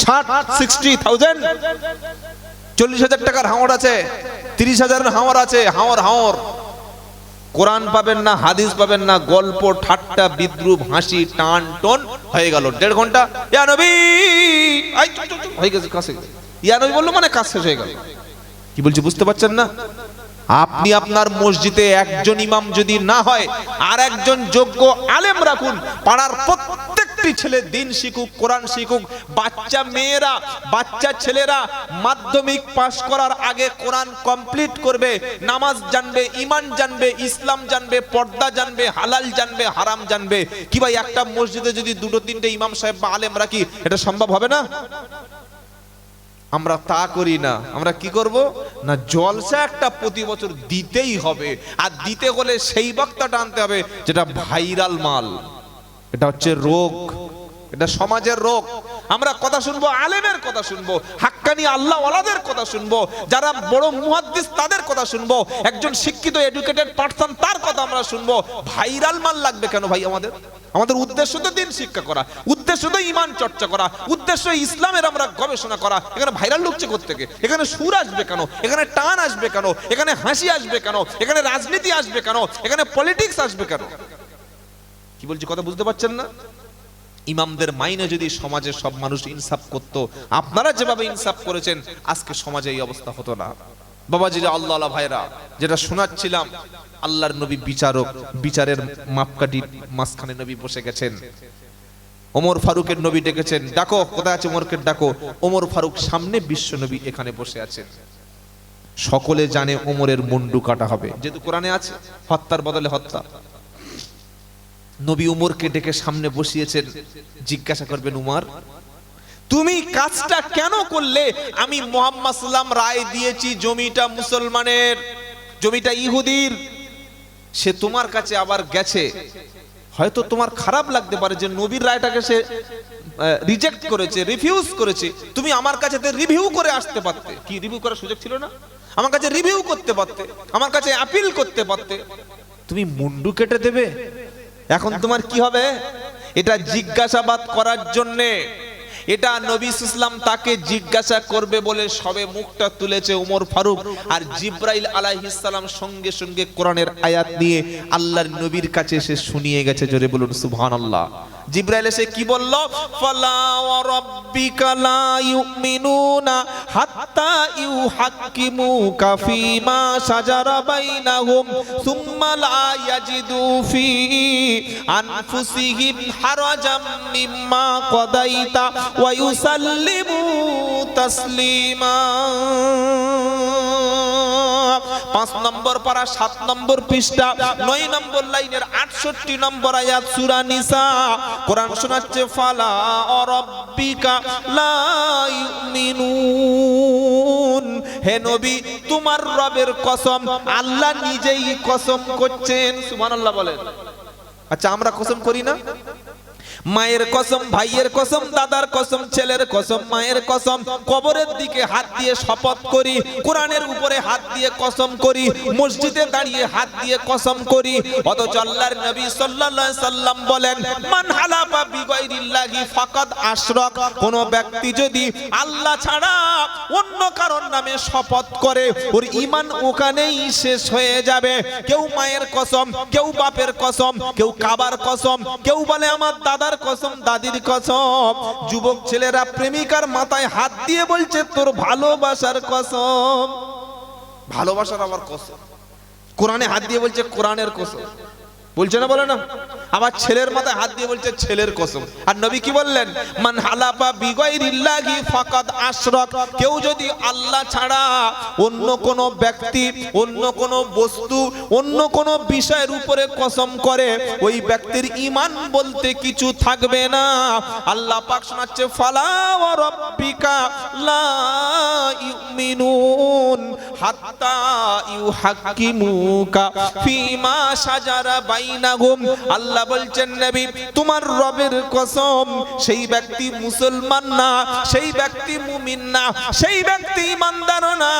Speaker 1: 60,000 40,000 টাকার হাওর আছে, 30,000 হাওর আছে। হাওর হাওর কোরআন পাবেন না, হাদিস পাবেন না, গল্প ঠাট্টা বিদ্রুপ হাসি টান টন হয়ে গেল 1.5 ঘন্টা। ইয়া নবী হয়ে গেছে, কাছে ইয়া নবী বললো মানে কাজ শেষ হয়ে গেল। কি বলছি বুঝতে পারছেন না? আপনি আপনার মসজিদে একজন ইমাম যদি না হয়, আর একজন যোগ্য আলেম রাখুন। পাড়ার প্রত্যেকটা প্রত্যেকটি ছেলে দিন শিখুক, কোরআন শিখুক। বাচ্চা মেয়েরা, বাচ্চা ছেলেরা মাধ্যমিক পাশ করার আগে কোরআন কমপ্লিট করবে, নামাজ জানবে, ঈমান জানবে, ইসলাম জানবে, পর্দা জানবে, হালাল জানবে, হারাম জানবে। কি ভাই একটা মসজিদে যদি দুটো তিনটে ইমাম সাহেব বা আলেম রাখি, এটা সম্ভব হবে না? আমরা তা করি না। আমরা কি করব না, জলসা একটা প্রতি বছর দিতেই হবে। আর দিতে হলে সেই বক্তাটা আনতে হবে যেটা ভাইরাল মাল। এটা হচ্ছে রোগ, এটা সমাজের রোগ। আমরা কথা শুনবো, আলেমের কথা শুনবো, হাক্কানি আল্লাহ ওয়ালাদের কথা শুনবো, যারা বড় মুহাদ্দিস তাদের কথা শুনবো, একজন শিক্ষিত এডুকেটেড পারসন তার কথা আমরা শুনবো। ভাইরাল মাল লাগবে কেন ভাই? আমাদের উদ্দেশ্য তো দিন শিক্ষা করা, উদ্দেশ্য তো ঈমান চর্চা করা, উদ্দেশ্য ইসলামের আমরা গবেষণা করা। এখানে ভাইরাল লুকছে কোত্থেকে? এখানে সুর আসবে কেন? এখানে টান আসবে কেন? এখানে হাসি আসবে কেন? এখানে রাজনীতি আসবে কেন? এখানে পলিটিক্স আসবে কেন? কি বলছি কথা বুঝতে পারছেন না? ইমামদের মাইনে যদি সমাজের সব মানুষ ইনসাফ করত, আপনারা যেভাবে ইনসাফ করেছেন, আজকে সমাজে এই অবস্থা হতো না। বাবাজিরা, আল্লাহ ভাইরা, যেটা শোনাচ্ছিলাম, আল্লাহর নবী বিচারক, বিচারের মাপকাঠি মাঝখানে নবী বসে গেছেন। ওমর ফারুকের নবী ডেকেছেন, ডাকো, কোথায় আছে ওমরকে ডাকো। ওমর ফারুক সামনে, বিশ্ব নবী এখানে বসে আছেন। সকলে জানে ওমরের মুন্ডু কাটা হবে, যেহেতু কোরআনে আছে হত্যার বদলে হত্যা। নবী উমরকে ডেকে সামনে বসিয়েছেন। জিজ্ঞাসা করবেন, উমর তুমি কাজটা কেন করলে? আমি মুহাম্মদ সাল্লাম রায় দিয়েছি জমিটা মুসলমানের, জমিটা ইহুদির। সে তোমার কাছে আবার গেছে, হয়তো তোমার খারাপ লাগতে পারে যে নবীর রায়টাকে সে রিজেক্ট করেছে, রিফিউজ করেছে। তুমি আমার কাছে রিভিউ করে আসতে পারতে। কি রিভিউ করার সুযোগ ছিল না? আমার কাছে রিভিউ করতে পারতে, আমার কাছে আপিল করতে পারতে। তুমি মুন্ডু কেটে দেবে? এখন তোমার কি হবে? এটা জিজ্ঞাসাবাদ করার জন্যে, এটা নবী ইসলাম তাকে জিজ্ঞাসা করবে বলে সবে মুখটা তুলেছে ওমর ফারুক। আর জিব্রাইল আলাইহিস সালাম সঙ্গে সঙ্গে কোরআনের আয়াত নিয়ে আল্লাহর নবীর কাছে এসে শুনিয়ে গেছে। জোরে বলুন সুবহানাল্লাহ। জিব্রাইল এসে কি বলল? ফালা ওয়া রাব্বিকা লা ইউমিনুনা হাত্তা ইউহাক্কিমুকা ফীমা শাজারা বাইনাহুম সুম্মা লা ইয়াজিদু ফি আনফুসিহিম হারাজাম মিম্মা কাদাইতা ওয়া ইউসাল্লিমু তাসলিমা। 5 নম্বর পারা 7 নম্বর পৃষ্ঠা 9 নম্বর লাইনের 68 নম্বর আয়াত সূরা নিসা। কোরআন শোনাচ্ছে, ফালা রাব্বিকা লা ইউমিনুন। হে নবী, তোমার রবের কসম। আল্লাহ নিজেই কসম করছেন। সুবহানাল্লাহ বলেন। আচ্ছা, আমরা কসম করি না? মায়ের কসম, ভাইয়ের কসম, দাদার কসম, ছেলের কসম, মায়ের কসম, কবরের দিকে হাত দিয়ে শপথ করি, কোরআনের উপরে হাত দিয়ে কসম করি, মসজিদে দাঁড়িয়ে হাত দিয়ে কসম করি। অথচ আল্লাহর নবী সাল্লাল্লাহু আলাইহি সাল্লাম বলেন, মান হালাফা বিগাইরিল্লাহি ফাকাদ আশরাক। কোন ব্যক্তি যদি আল্লাহ ছাড়া অন্য কারোর নামে শপথ করে, ওর ঈমান ওখানেই শেষ হয়ে যাবে। কেউ মায়ের কসম, কেউ বাপের কসম, কেউ কাবার কসম, কেউ বলে আমার দাদার কসম, দাদির কসম। যুবক ছেলেরা প্রেমিকার মাথায় হাত দিয়ে বলছে তোর ভালোবাসার কসম। ভালোবাসার আবার কসম। কোরআনে হাত দিয়ে বলছে কোরআনের কসম। বলছে না, বলে না? আবার ছেলের মাথায় হাত দিয়ে বলছে ছেলের কসম। আর নবী কি বললেন? মান হালাফা বিগাইরিল্লাহি ফাকাদ আশরাক। কেউ যদি আল্লাহ ছাড়া অন্য কোন ব্যক্তি, অন্য কোন বস্তু, অন্য কোন বিষয়ের উপরে কসম করে, ওই ব্যক্তির ঈমান বলতে কিছু থাকবে না। আল্লাহ পাক শোনাচ্ছে, ফালা ওয়া রাব্বিকা লা ইউমিনুন হাত্তা ইউহাক্কিমুকা ফীমা শাজারা বাইনাহুম। আল্লাহ বলছেন, নবী তোমার রবের কসম, সেই ব্যক্তি মুসলমান না, সেই ব্যক্তি মুমিন না, সেই ব্যক্তি ঈমানদার না।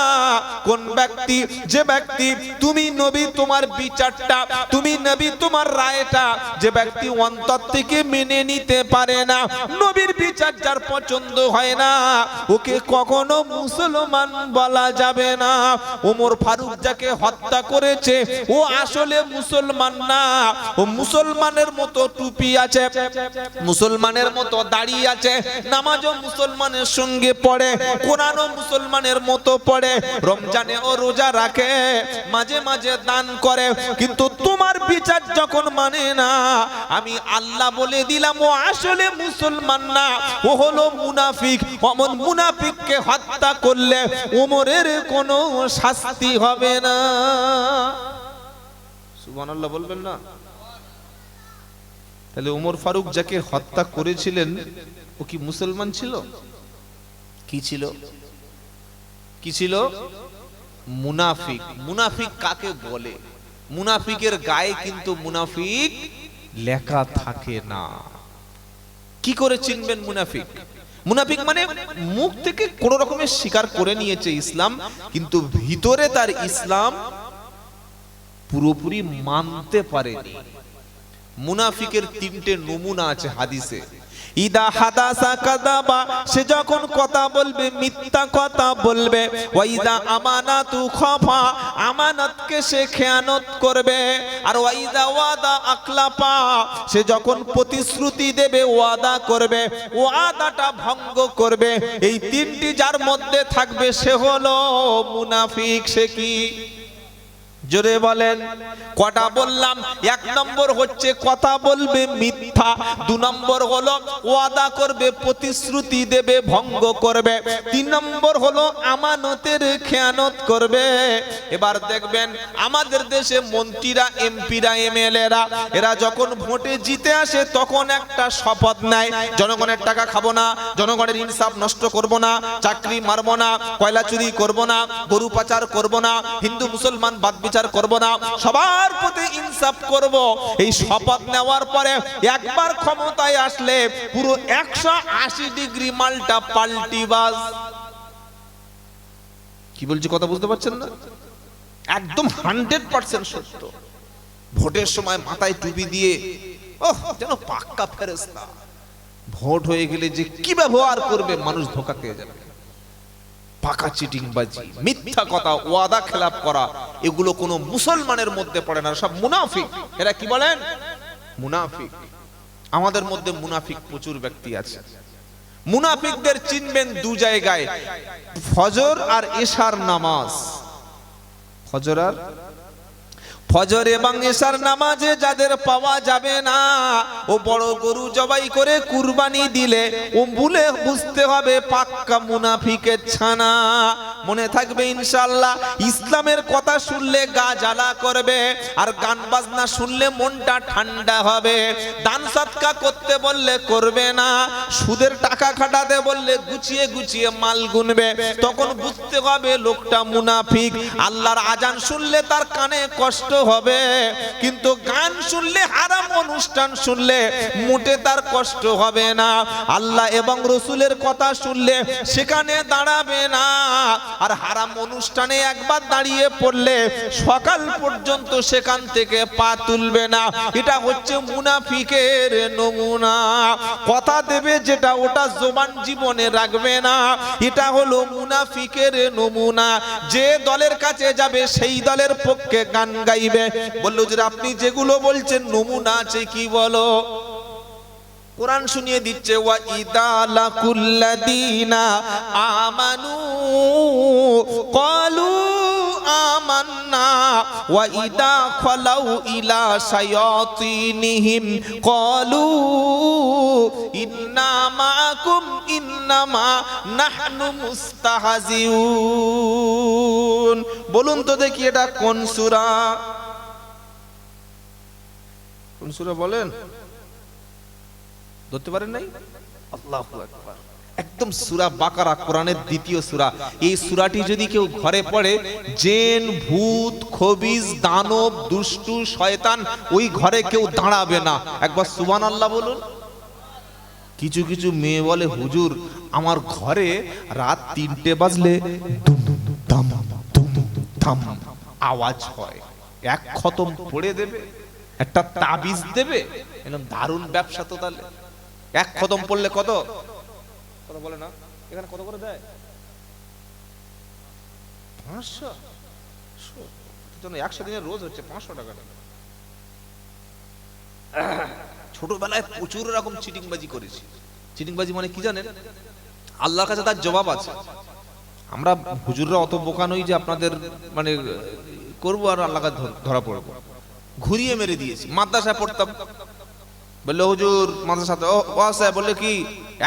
Speaker 1: কোন ব্যক্তি? যে ব্যক্তি তুমি নবী তোমার বিচারটা, তুমি নবী তোমার রায়টা, যে ব্যক্তি অন্তর থেকে মেনে নিতে পারে না, নবীর বিচার যার পছন্দ হয় না, ওকে কখনো মুসলমান বলা যাবে না। ওমর ফারুক যাকে হত্যা করেছে, ও আসলে মুসলমান না, ও মুসলমান মুসলমানের মতো টুপি আছে, মুসলমানের মতো দাড়ি আছে, নামাজও মুসলমানের সঙ্গে পড়ে, কোরআনও মুসলমানের মতো পড়ে, রমজানে ও রোজা রাখে, মাঝে মাঝে দান করে, কিন্তু তোমার বিচার যখন মানে না, আমি আল্লাহ বলে দিলাম ও আসলে মুসলমান না, ও হলো মুনাফিক। অমন মুনাফিককে হত্যা করলে ওমরের কোনো শাস্তি হবে না। সুবহানাল্লাহ বলবেন না? তাহলে ওমর ফারুক যাকে হত্যা করেছিলেন ও কি মুসলমান ছিল? কি ছিল? কি ছিল? মুনাফিক। মুনাফিক কাকে বলে? মুনাফিকের গায়ে কিন্তু মুনাফিক লেখা থাকে না। কি করে চিনবেন মুনাফিক? মুনাফিক মানে মুখ থেকে কোন রকমের স্বীকার করে নিয়েছে ইসলাম, কিন্তু ভিতরে তার ইসলাম পুরোপুরি মানতে পারেনি। মুনাফিকের তিনটে নমুনা আছে হাদিসে। ইদা হাদাসা কাযাবা, সে যখন কথা বলবে মিথ্যা কথা বলবে। ওয়াইদা আমানাতু খাফা, আমানতকে সে খেয়ানত করবে। আর ওয়াইদা ওয়াদা আখলাফা, সে যখন প্রতিশ্রুতি দেবে ওয়াদা করবে, ওয়াদাটা ভঙ্গ করবে। এই তিনটি যার মধ্যে থাকবে সে হলো মুনাফিক। সে কি? জোরে বলেন। কটা বললাম? এক নম্বর হচ্ছে কথা বলবে মিথ্যা, দু নম্বর হলো ওয়াদা করবে, প্রতিশ্রুতি দেবে, ভঙ্গ করবে, তিন নম্বর হলো আমানতের খেয়ানত করবে। এবার দেখবেন আমাদের দেশে মন্ত্রীরা, এমপিরা, এমএলএরা এরা যখন ভোটে জিতে আসে তখন একটা শপথ নেয়, জনগণের টাকা খাবো না, জনগণের ইনসাফ নষ্ট করব না, চাকরি মারবো না, কয়লা চুরি করব না, গরু পাচার করব না, হিন্দু মুসলমান বাদ বিচার করব না, সবার প্রতি ইনসাফ করব। এই শপথ নেওয়ার পরে একবার ক্ষমতায় আসলে পুরো 180 ডিগ্রি মালটা পাল্টিবাজ। কি বলছি কথা বুঝতে পারছেন না? একদম 100% সত্য। ভোটের সময় মাথায় টুপি দিয়ে ওহ যেন পাক্কা ফেরেশতা, ভোট হয়ে গেলে যে কি ব্যবহার করবে মানুষ ধোঁকা খেয়ে যাবে। পাকা চিটিংবাজি, মিথ্যা কথা, ওয়াদা খেলাপ করা, এগুলো কোনো মুসলমানের মধ্যে পড়ে না, সব মুনাফিক। এরা কি বলেন? মুনাফিক। আমাদের মধ্যে মুনাফিক প্রচুর ব্যক্তি আছে। মুনাফিকদের চিনবেন দু জায়গায়, ফজর আর এশার নামাজ। ফজর এবং এশার নামাজে যাদের পাওয়া যাবে না, ও বড় গরু জবাই করে কুরবানি দিলে ও ভুলে বুঝতে হবে পাক্কা মুনাফিকের ছানা। মনে থাকবে ইনশাআল্লাহ। ইসলামের কথা শুনলে গা জ্বালা করবে, আর গান বাজনা শুনলে মনটা ঠান্ডা হবে। দান সদকা করতে বললে করবে না, সুদের টাকা খাটাতে বললে গুছিয়ে গুছিয়ে মাল গুনবে। তখন বুঝতে হবে লোকটা মুনাফিক। আল্লাহর আজান শুনলে তার কানে কষ্ট হবে, কিন্তু গান শুনলে, হারাম অনুষ্ঠান শুনলে মোটে তার কষ্ট হবে না। আল্লাহ এবং রসুলের কথা শুনলে সেখানে দাঁড়াবে না, আর হারাম অনুষ্ঠানে একবার দাঁড়িয়ে পড়লে সকাল পর্যন্ত সেখান থেকে পা তুলবে না। এটা হচ্ছে মুনাফিকের নমুনা। কথা দেবে যেটা ওটা জবান জীবনে রাখবে না, এটা হলো মুনাফিকের নমুনা। যে দলের কাছে যাবে সেই দলের পক্ষে গান গাইবে। বললো যে আপনি যেগুলো বলছেন নমুনা আছে কি বলো? কোরআন শুনিয়ে দিচ্ছে, ওয়া ইদা লাকুল্লাযিনা আমানু ক্বালু আমান্না ওয়া ইদা খালাউ ইলা শায়াতিনিহিম ক্বালু ইন্না মাআকুম ইন্নামা নাহনু মুস্তাহজিউন। বলুন তো দেখি এটা কোন সূরা? কোন সূরা বলেন? ধরতে পারেন নাই? আল্লাহু আকবার। একদম সূরা বাকারা, কোরআনের দ্বিতীয় সূরা। এই সূরাটি যদি কেউ ঘরে পড়ে, জিন, ভূত, খবিস, দানব, দুষ্টু, শয়তান ওই ঘরে কেউ দাঁড়াবে না। একবার সুবহানাল্লাহ বলুন। কিছু কিছু মেয়ে বলে, হুজুর আমার ঘরে রাত 3টে বাজলে দুম দাম দুম দাম আওয়াজ হয়, এক খতম পড়ে দেবে, একটা তাবিজ দেবে। এরকম দারুণ ব্যবসা তো। তাহলে এক খতম পড়লে কত কথা বলে না? এখানে কত করে দেয়? 500। 100 দিনের রোজ হচ্ছে 500 টাকা। ছোটবেলায় প্রচুর রকম চিটিংবাজি করেছি। চিটিংবাজি মানে কি জানেন? আল্লাহর কাছে তার জবাব আছে। আমরা হুজুররা অত বোকা নই যে আপনাদের মানে করবো আর আল্লাহ কাছে ধরা পড়বো। ঘুরিয়ে মেরে দিয়েছি। মাদ্রাসায় পড়তাম, বললো হুজুর মাদ্রাসাতে ও সাহেব বললে কি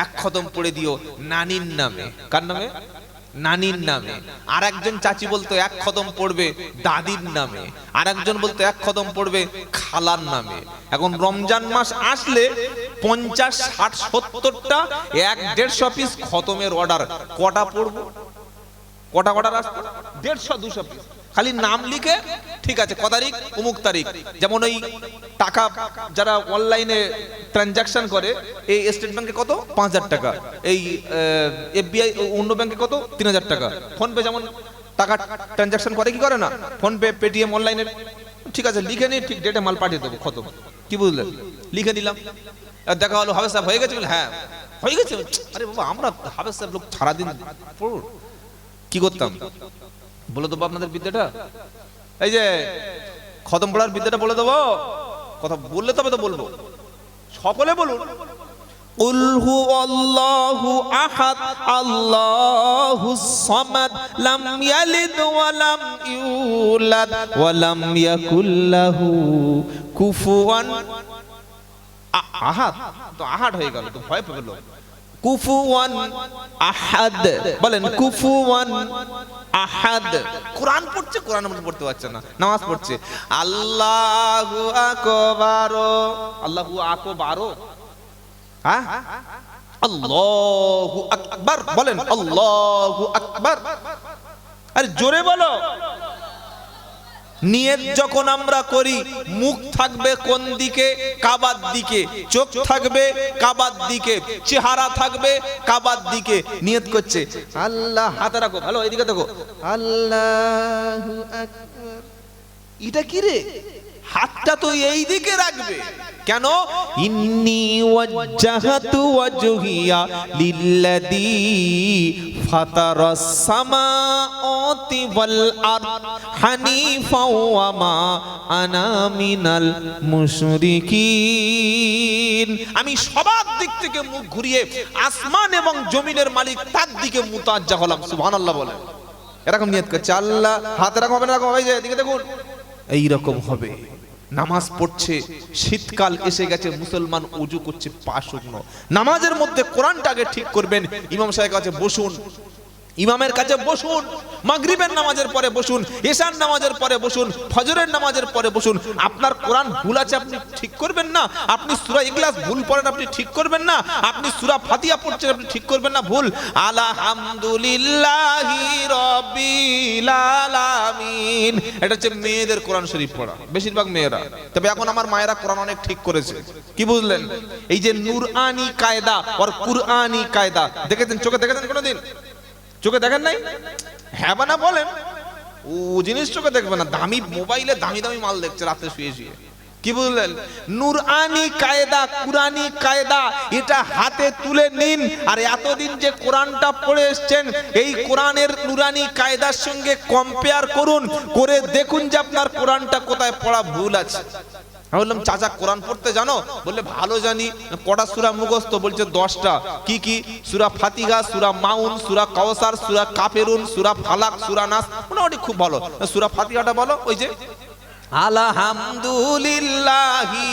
Speaker 1: এক খতম পড়ে দিও নানির নামে। কার নামে? নানির নামে। আর একজন চাচি বলতো এক খতম পড়বে দাদির নামে। আর একজন বলতো এক খতম পড়বে খালার নামে। এখন রমজান মাস আসলে 50, 60, 70টা 1-150 পিস খতমের অর্ডার। কটা পড়বো? কটা অর্ডার আসতো? 150-200 পিস। খালি নাম লিখে ঠিক আছে ক তারিখ অমুক তারিখ। যেমন ওই টাকা যারা অনলাইনে ট্রানজাকশন করে, এই স্টেট ব্যাংকে কত 5000 টাকা, এই এফবিআই অন্য ব্যাংকে কত 3000 টাকা। ফোন পে যেমন টাকা ট্রানজাকশন করে কি করে না, ফোন পে পেটিএম অনলাইনে ঠিক আছে লিখে নিয়ে ঠিক ডেটে মাল পাঠিয়ে দেবো খতম। কি বুঝলেন? লিখে নিলাম। আর দেখা হলো হাফেজ সাহেব হয়ে গেছে? হ্যাঁ হয়ে গেছে। আরে বাবা আমরা হাফেজ সাহেব লোক সারাদিন পড়ুন। কি করতাম বলে দেবো আপনাদের বিদ্যাটা? এই যে খতম পড়ার বিদ্যাটা বলে দেবো। কথা বললে তবে তো বলবো। সকলে বলুন কুল হুয়াল্লাহু আহাদ আল্লাহুস সামাদ লাম ইয়ালিদ ওয়া লাম ইউলাদ ওয়া লাম ইয়াকুল লাহু কুফুয়ান আহাদ। তো আহাদ হয়ে গেল তো ভয় পেল। কুফুয়ান আহাদ বলেন, কুফুয়ান আহাদ। কোরআন পড়ছে, কোরআনের মধ্যে পড়তে পারছে না, নামাজ পড়ছে আল্লাহু আকবার। আল্লাহু আকবার, হ্যাঁ আল্লাহু আকবার বলেন, আল্লাহু আকবার। আরে জোরে বলো। নিয়ত যখন আমরা করি মুখ থাকবে কোন দিকে? কাবার দিকে। চোখ থাকবে কাবার দিকে, চেহারা থাকবে কাবার দিকে। নিয়ত করছে আল্লাহ, হাতে রাখো ভালো, এইদিকে দেখো, আল্লাহু আকবার। এটা কি রে? হাতটা তো এই দিকে রাখবে কেন? ইন্নী ওয়াজ্জাহাতু ওয়াজহিয়া লিল্লাযী ফাতারাস সামাওয়াতি ওয়াল আরদ হানিফা ওয়া মা আনা মিনাল মুশরিকিন। আমি সবার দিক থেকে মুখ ঘুরিয়ে আসমান এবং জমিনের মালিক তার দিকে মুতাজ্জা হলাম। সুবহানাল্লাহ বলেন। এরকম নিয়ত করছে আল্লাহ, হাতে রাখো হবে না, রাখো এই যে এদিকে দেখুন, এই রকম হবে। নামাজ পড়ছে, শীতকাল এসে গেছে, মুসলমান ওযু করছে পা শুকনো। নামাজের মধ্যে কোরআনটা আগে ঠিক করবেন। ইমাম সাহেবের কাছে বসুন, ইমামের কাছে বসুন, মাগরিবের নামাজের পরে বসুন, এশার নামাজের পরে বসুন, ফজরের নামাজের পরে বসুন। আপনার কোরআন ভুল আছে আপনি ঠিক করবেন না। আপনি সূরা ইখলাস ভুল পড়েন আপনি ঠিক করবেন না। আপনি সূরা ফাতিহা পড়ছেন আপনি ঠিক করবেন না, ভুল। আলহামদুলিল্লাহি রাব্বিল আলামিন, এটা হচ্ছে মেয়েদের কোরআন শরীফ পড়া, বেশিরভাগ মেয়েরা। তবে এখন আমার মায়েরা কোরআন অনেক ঠিক করেছে। কি বুঝলেন? এই যে নূরানি কায়দা আর কুরআনি কায়দা দেখেছেন? চোখে দেখেছেন কোনোদিন? চোখে দেখেন নাই? হ্যাঁ বা না বলেন? ও জিনিস চোখে দেখবে না, দামি মোবাইলে দামি দামি মাল দেখছে রাতে শুয়ে শুয়ে। কি বুঝলেন? নূরানি কায়দা, কুরআনি কায়দা, এটা হাতে তুলে নিন। আর এতদিন যে কোরআনটা পড়ে এসেছেন, এই কোরআনের নূরানি কায়দার সঙ্গে কম্পেয়ার করুন, করে দেখুন যে আপনার কোরআনটা কোথায় পড়া ভুল আছে। আমি বললাম চাচা কোরআন পড়তে জানো? বললে ভালো জানি। কটা সূরা মুখস্থ? বলছে 10টা। কি কি? সূরা ফাতিহা, সূরা মাউন, সূরা কাউসার, সূরা কাফেরুন, সূরা ফালাক, সূরা নাস। মোটামুটি খুব ভালো। সূরা ফাতিহাটা বলো। ওই যে আলহামদুলিল্লাহি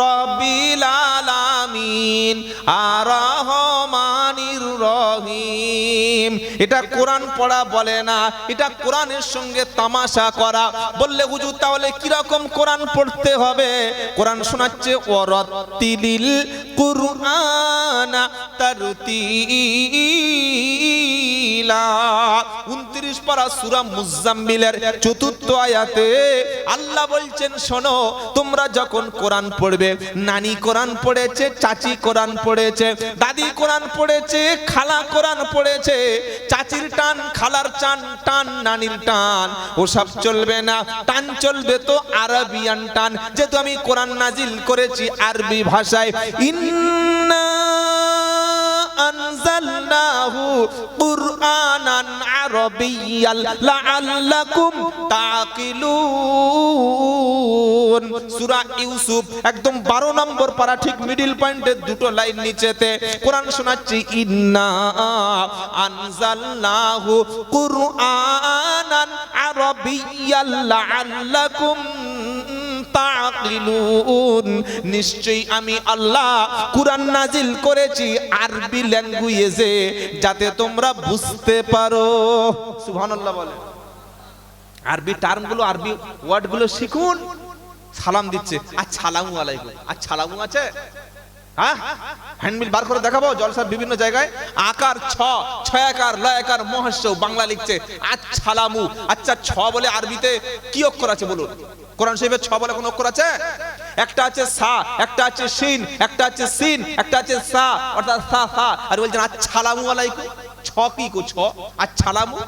Speaker 1: রাব্বিল আলামিন আর রহমানির রহিম। এটা কোরআন পড়া বলে না, এটা কোরআনের সঙ্গে তামাশা করা। বললে হুজুর তাহলে কি রকম কোরআন পড়তে হবে? কোরআন শোনাচ্ছে ওয়ারাত্তিলিল কুরআনা তারতিলা। 29 পারা সূরা মুজাম্মিলের 4th আয়াতে আল্লাহ বলছেন শোনো, তোমরা যখন কোরআন পড়বে, নানি কোরআন পড়েছে, চাচি কোরআন পড়েছে, দাদি কোরআন পড়েছে, খালা কোরআন পড়েছে, চাচির টান, খালার টান, নানির টান ওসব চলবে না। টান চলবে তো আরবিয়ান টান, যেহেতু আমি কোরআন নাজিল করেছি আরবি ভাষায়। ইন্না আনজালনাহু কুরআনান আরাবিয়্যাল লাআল্লাকুম তাকিলুন। শুনুন, সূরা ইউসুফ একদম 12 নম্বর পারা ঠিক মিডল পয়েন্টের দুটো লাইন নিচেতে কোরআন শোনাচ্ছে, ইন্না আনজালনাহু কুরআনান আরাবিয়্যান লাআল্লাকুম তাকিলুন। নিশ্চয়ই আমি আল্লাহ কুরআন নাজিল করেছি আরবি ল্যাঙ্গুয়েজে, যাতে তোমরা বুঝতে পারো। সুবহানাল্লাহ বলে। আরবি টার্মগুলো, আরবি ওয়ার্ডগুলো শিখুন। সালাম দিচ্ছে, আসসালামু আলাইকুম, আসসালামু আছে? হ্যাঁ, হ্যান্ডবিল বার করে দেখাবো জলসার বিভিন্ন জায়গায়। আকার ছয়াকার লয়াকার মহাস্য বাংলা লিখছে আসসালামু। আচ্ছা, ছ বলে আরবিতে কি অক্ষর আছে বলুন? কোরআন শরীফে ছ বলে কোন অক্ষর আছে? একটা আছে সা, একটা আছে শিন, একটা আছে সিন, একটা আছে সা, অর্থাৎ সা সা। আর বলছেন আসসালামু আলাইকুম। ছ কি কো? ছ আসসালামু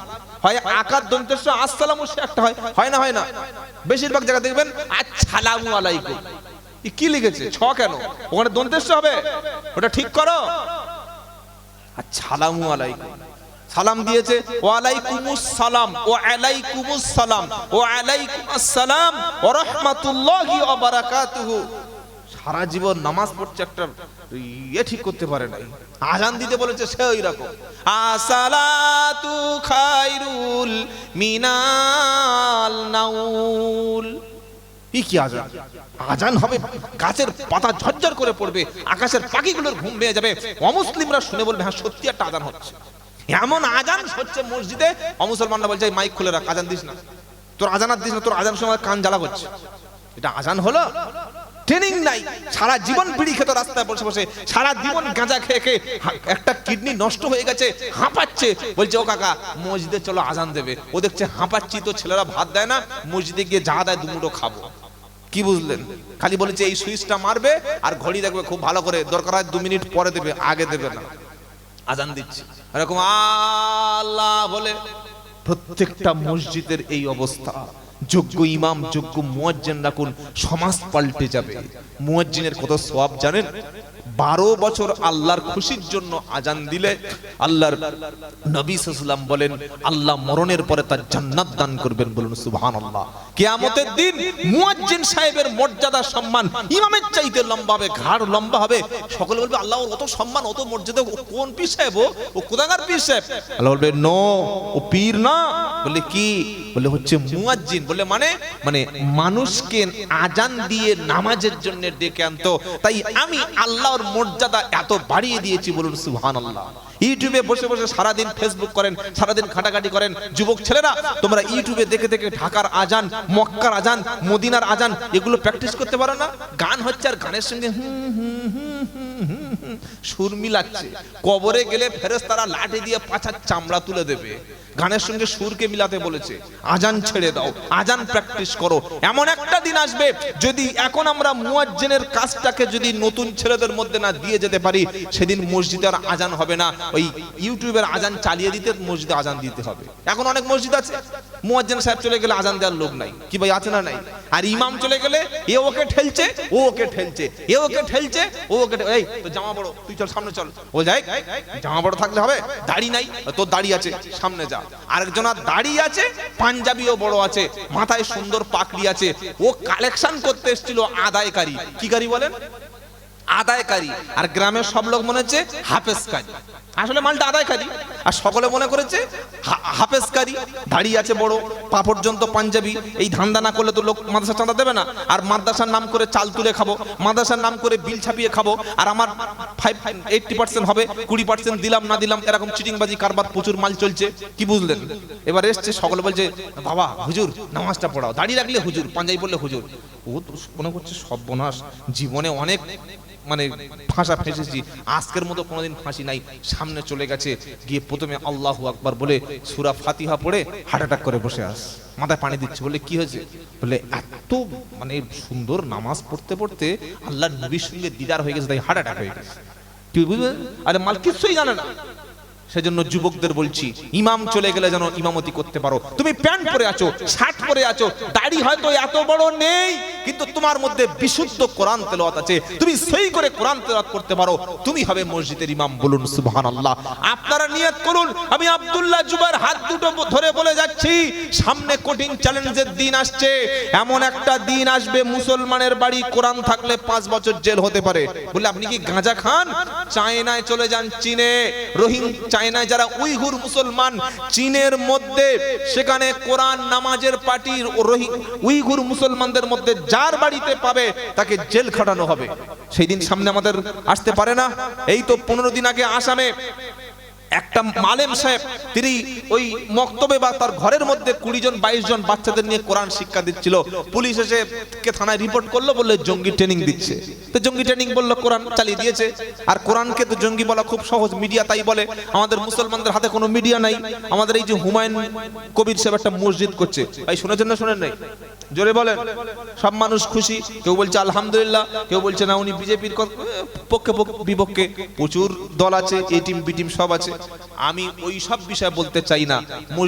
Speaker 1: হয় আকার দন্তের স, আসসালামু সে একটা হয়, হয় না? হয় না? বেশিরভাগ জায়গা দেখবেন আসসালামু আলাইকুম। কি লিখেছে? ছ কেন? ওখানে দন্তেশ্ব হবে, ওটা ঠিক করো। আসসালামু আলাইকুম। সালাম দিয়েছে ওয়ালাইকুমুস সালাম, ওয়া আলাইকুমুস সালাম, ওয়া আলাইকুম আসসালাম ওয়া রাহমাতুল্লাহি ওয়া বারাকাতুহু। সারা জীবন নামাজ পড়ছে, একটা ঠিক করতে পারে নাই। আজান দিতে বলেছে সে ওই রকম, আসসালাতু খায়রুল মিনাল নাউল। কি আজান? আজান হবে, গাছের পাতা ঝরঝর করে পড়বে, আকাশের পাখিগুলোর ঘুম ভেঙে যাবে, অমুসলিমরা শুনে বলবে হ্যাঁ সত্যি একটা আজান হচ্ছে। এমন আজান হচ্ছে মসজিদে, অমুসলমানরা বলছে মাইক খুলে রাখ, আজান দিস না, তোর আজান আর দিস না, তোর আজান সময় কান জ্বালা করছে। এটা আজান হলো? ট্রেনিং নাই, সারা জীবন বিড়ি খেত রাস্তায় বসে বসে, সারা জীবন গাঁজা খেয়ে খেয়ে একটা কিডনি নষ্ট হয়ে গেছে, হাঁপাচ্ছে। বলছে ও কাকা মসজিদে চলো আজান দেবে। ও দেখছে হাঁপাচ্ছি তো, ছেলেরা ভাত দেয় না, মসজিদে গিয়ে যা দেয় দুমুঠো খাবো। কি বুঝলেন? খালি বলেছে এই সুইচটা মারবে আর ঘড়ি দেখবে খুব ভালো করে, দরকার হয় 2 মিনিট পরে দেবে, আগে দেবে না। আজান দিচ্ছে এরকম আল্লাহ বলে। প্রত্যেকটা মসজিদের এই অবস্থা। যোগ্য ইমাম, যোগ্য মুয়াজ্জিন রাখুন, সমাজ পাল্টে যাবে। মুয়াজ্জিনের কত সওয়াব জানেন? 12 বছর আল্লাহর খুশির জন্য আজান দিলে আল্লাহর নবী সাল্লাল্লাহু আলাইহি ওয়াসাল্লাম বলেন আল্লাহ মরণের পরে তার জান্নাত দান করবেন। বলুন সুবহানাল্লাহ। কিয়ামতের দিন মুয়াজ্জিন সাহেবের মর্যাদা সম্মান ইমামের চাইতে লম্বা হবে, ঘাড় লম্বা হবে। সকলে বলবে আল্লাহ ওর অত সম্মান, অত মর্যাদা, কোন পীর সাহেব? ও কোথাকার পীর সাহেব? আল্লাহ বলবে নো, ও পীর না। বলে কি? বলে হচ্ছে মুয়াজ্জিন। বলে মানে মানুষকে আজান দিয়ে নামাজের জন্য ডেকে আনতো, তাই আমি আল্লাহর মর্যাদা এত বাড়িয়ে দিয়েছি। বলুন সুবহানাল্লাহ। ইউটিউবে বসে বসে সারাদিন ফেসবুক করেন, সারাদিন ঘাটাঘাটি করেন। যুবক ছেলেরা তোমরা ইউটিউবে দেখে দেখে ঢাকার আজান, মক্কার আজান, মদিনার আজান এগুলো প্র্যাকটিস করতে পারো না? গান হচ্ছে আর গানের সঙ্গে সুর মিলাচ্ছে। কবরে গেলে ফেরেশতারা লাঠি দিয়ে পাছার চামড়া তুলে দেবে। গানের সঙ্গে সুরকে মিলাতে বলেছে। আজান ছেড়ে দাও, আজান প্র্যাকটিস করো। এমন একটা দিন আসবে যদি এখন আমরা মুয়াজ্জিনের কাজটাকে যদি নতুন ছেলেদের মধ্যে না দিয়ে যেতে পারি, সেদিন মসজিদে আর আজান হবে না। ওই ইউটিউবের আজান চালিয়ে দিতে মসজিদে আজান দিতে হবে। এখন অনেক মসজিদ আছে মুয়াজ্জিন সাহেব চলে গেলে আজান দেওয়ার লোক নাই। কি ভাই আছে না নাই? আর ইমাম চলে গেলে এ ওকে ঠেলছে, ও ওকে ঠেলছে, এ ওকে ঠেলছে, ও ওকে। এই তো জামা বড়, তুই চল সামনে চল। ও যাই, জামা বড় থাকলে হবে? দাড়ি নাই, তোর দাড়ি আছে, সামনে যা। আরেকজনের দাড়ি আছে, পাঞ্জাবিও বড় আছে, মাথায় সুন্দর পাকড়ি আছে, ও কালেকশন করতে এসেছিল আদায়কারী। কি কারি বলেন? আদায়কারী। আর গ্রামের সব লোক মনে হচ্ছে হাফেজকারী, আসলে মালটা আদায়কারী। আর সকলে মনে করেছে হাফেজকারী। দাড়ি আছে বড়, পা পর্যন্ত পাঞ্জাবি। এই ধান্দা না করলে তো লোক মাদ্রাসা চাঁদা দেবে না। আর মাদ্রাসার নাম করে চাল তুলে খাবো, মাদ্রাসার নাম করে বিল ছাপিয়ে খাবো। আর আমার 80% হবে, 20% দিলাম না দিলাম, এরকম চিটিংবাজি কারবার, প্রচুর মাল চলছে। কি বুঝলেন? এবার এসছে সকলে বলছে বাবা হুজুর নামাজটা পড়াও, দাড়ি রাখলে হুজুর, পাঞ্জাবি পড়লে হুজুর। ও তো মনে করছে সর্বনাশ, জীবনে অনেক ফাঁসা ফেঁসেছি, আজকের মতো কোনোদিন ফাঁসি নাই। সামনে চলে গেছে, গিয়ে প্রথমে আল্লাহু আকবার বলে সূরা ফাতিহা পড়ে হার্ট অ্যাটাক করে বসে আস, মাথায় পানি দিচ্ছে। বলে কি হয়েছে? বলে এত সুন্দর নামাজ পড়তে পড়তে আল্লাহর নবীর সঙ্গে দিদার হয়ে গেছে, তাই হার্ট অ্যাটাক হয়ে গেছে। কি বুঝবে? আরে মাল কিছুই জানে না। সেজন্য যুবকদের বলছি, ইমাম চলে গেলে যেন ইমামতি করতে পারো। তুমি প্যান্ট পরে আছো, শার্ট পরে আছো, দাড়ি হয়তো এত বড় নেই, কিন্তু তোমার মধ্যে বিশুদ্ধ কোরআন তেলাওয়াত আছে, তুমি সহি করে কোরআন তেলাওয়াত করতে পারো, তুমি হবে মসজিদের ইমাম। বলুন সুবহানাল্লাহ। আপনারা নিয়ত করুন, আমি আব্দুল্লাহ জুবাইর হাত দুটো ধরে বলে যাচ্ছি, সামনে কঠিন চ্যালেঞ্জের দিন আসছে। এমন একটা দিন আসবে মুসলমানের বাড়ি কোরআন থাকলে 5 বছর জেল হতে পারে। বলে আপনি কি গাঁজা খান? চায়নায় চলে যান, চীনে চায়নায় যারা উইঘুর মুসলমান, চীনের মধ্যে সেখানে কোরআন নামাজের পার্টি উইঘুর মুসলমানদের মধ্যে যার বাড়িতে পাবে তাকে জেল খাটানো হবে। সেই দিন সামনে আমাদের আসতে পারে না? এই তো 15 দিন আগে আসামে একটা মালেম সাহেব, তিনি ওই মক্তবে বা তার ঘরের মধ্যে 20 জন 22 জন বাচ্চাদের নিয়ে কোরআন শিক্ষা দিচ্ছিল। পুলিশ এসে কে থানায় রিপোর্ট করলো, বললে জঙ্গি ট্রেনিং দিচ্ছে। তো জঙ্গি ট্রেনিং বললো, কোরআন চালিয়ে দিয়েছে। আর কোরআনকে তো জঙ্গি বলা খুব সহজ, মিডিয়া তাই বলে। আমাদের মুসলমানদের হাতে কোনো মিডিয়া নাই। আমাদের এই যে হুমায়ুন কবির সাহেব একটা মসজিদ করছে, ভাই শুনেছেন না শোনেন নাই? জোরে বলেন। সব মানুষ খুশি, কেউ বলছে আলহামদুলিল্লাহ, কেউ বলছে না উনি বিজেপির পক্ষে বিপক্ষে। প্রচুর দল আছে, এ টিম বি টিম সব আছে। আমি ওই সব বিষয়ে বলতে চাই না।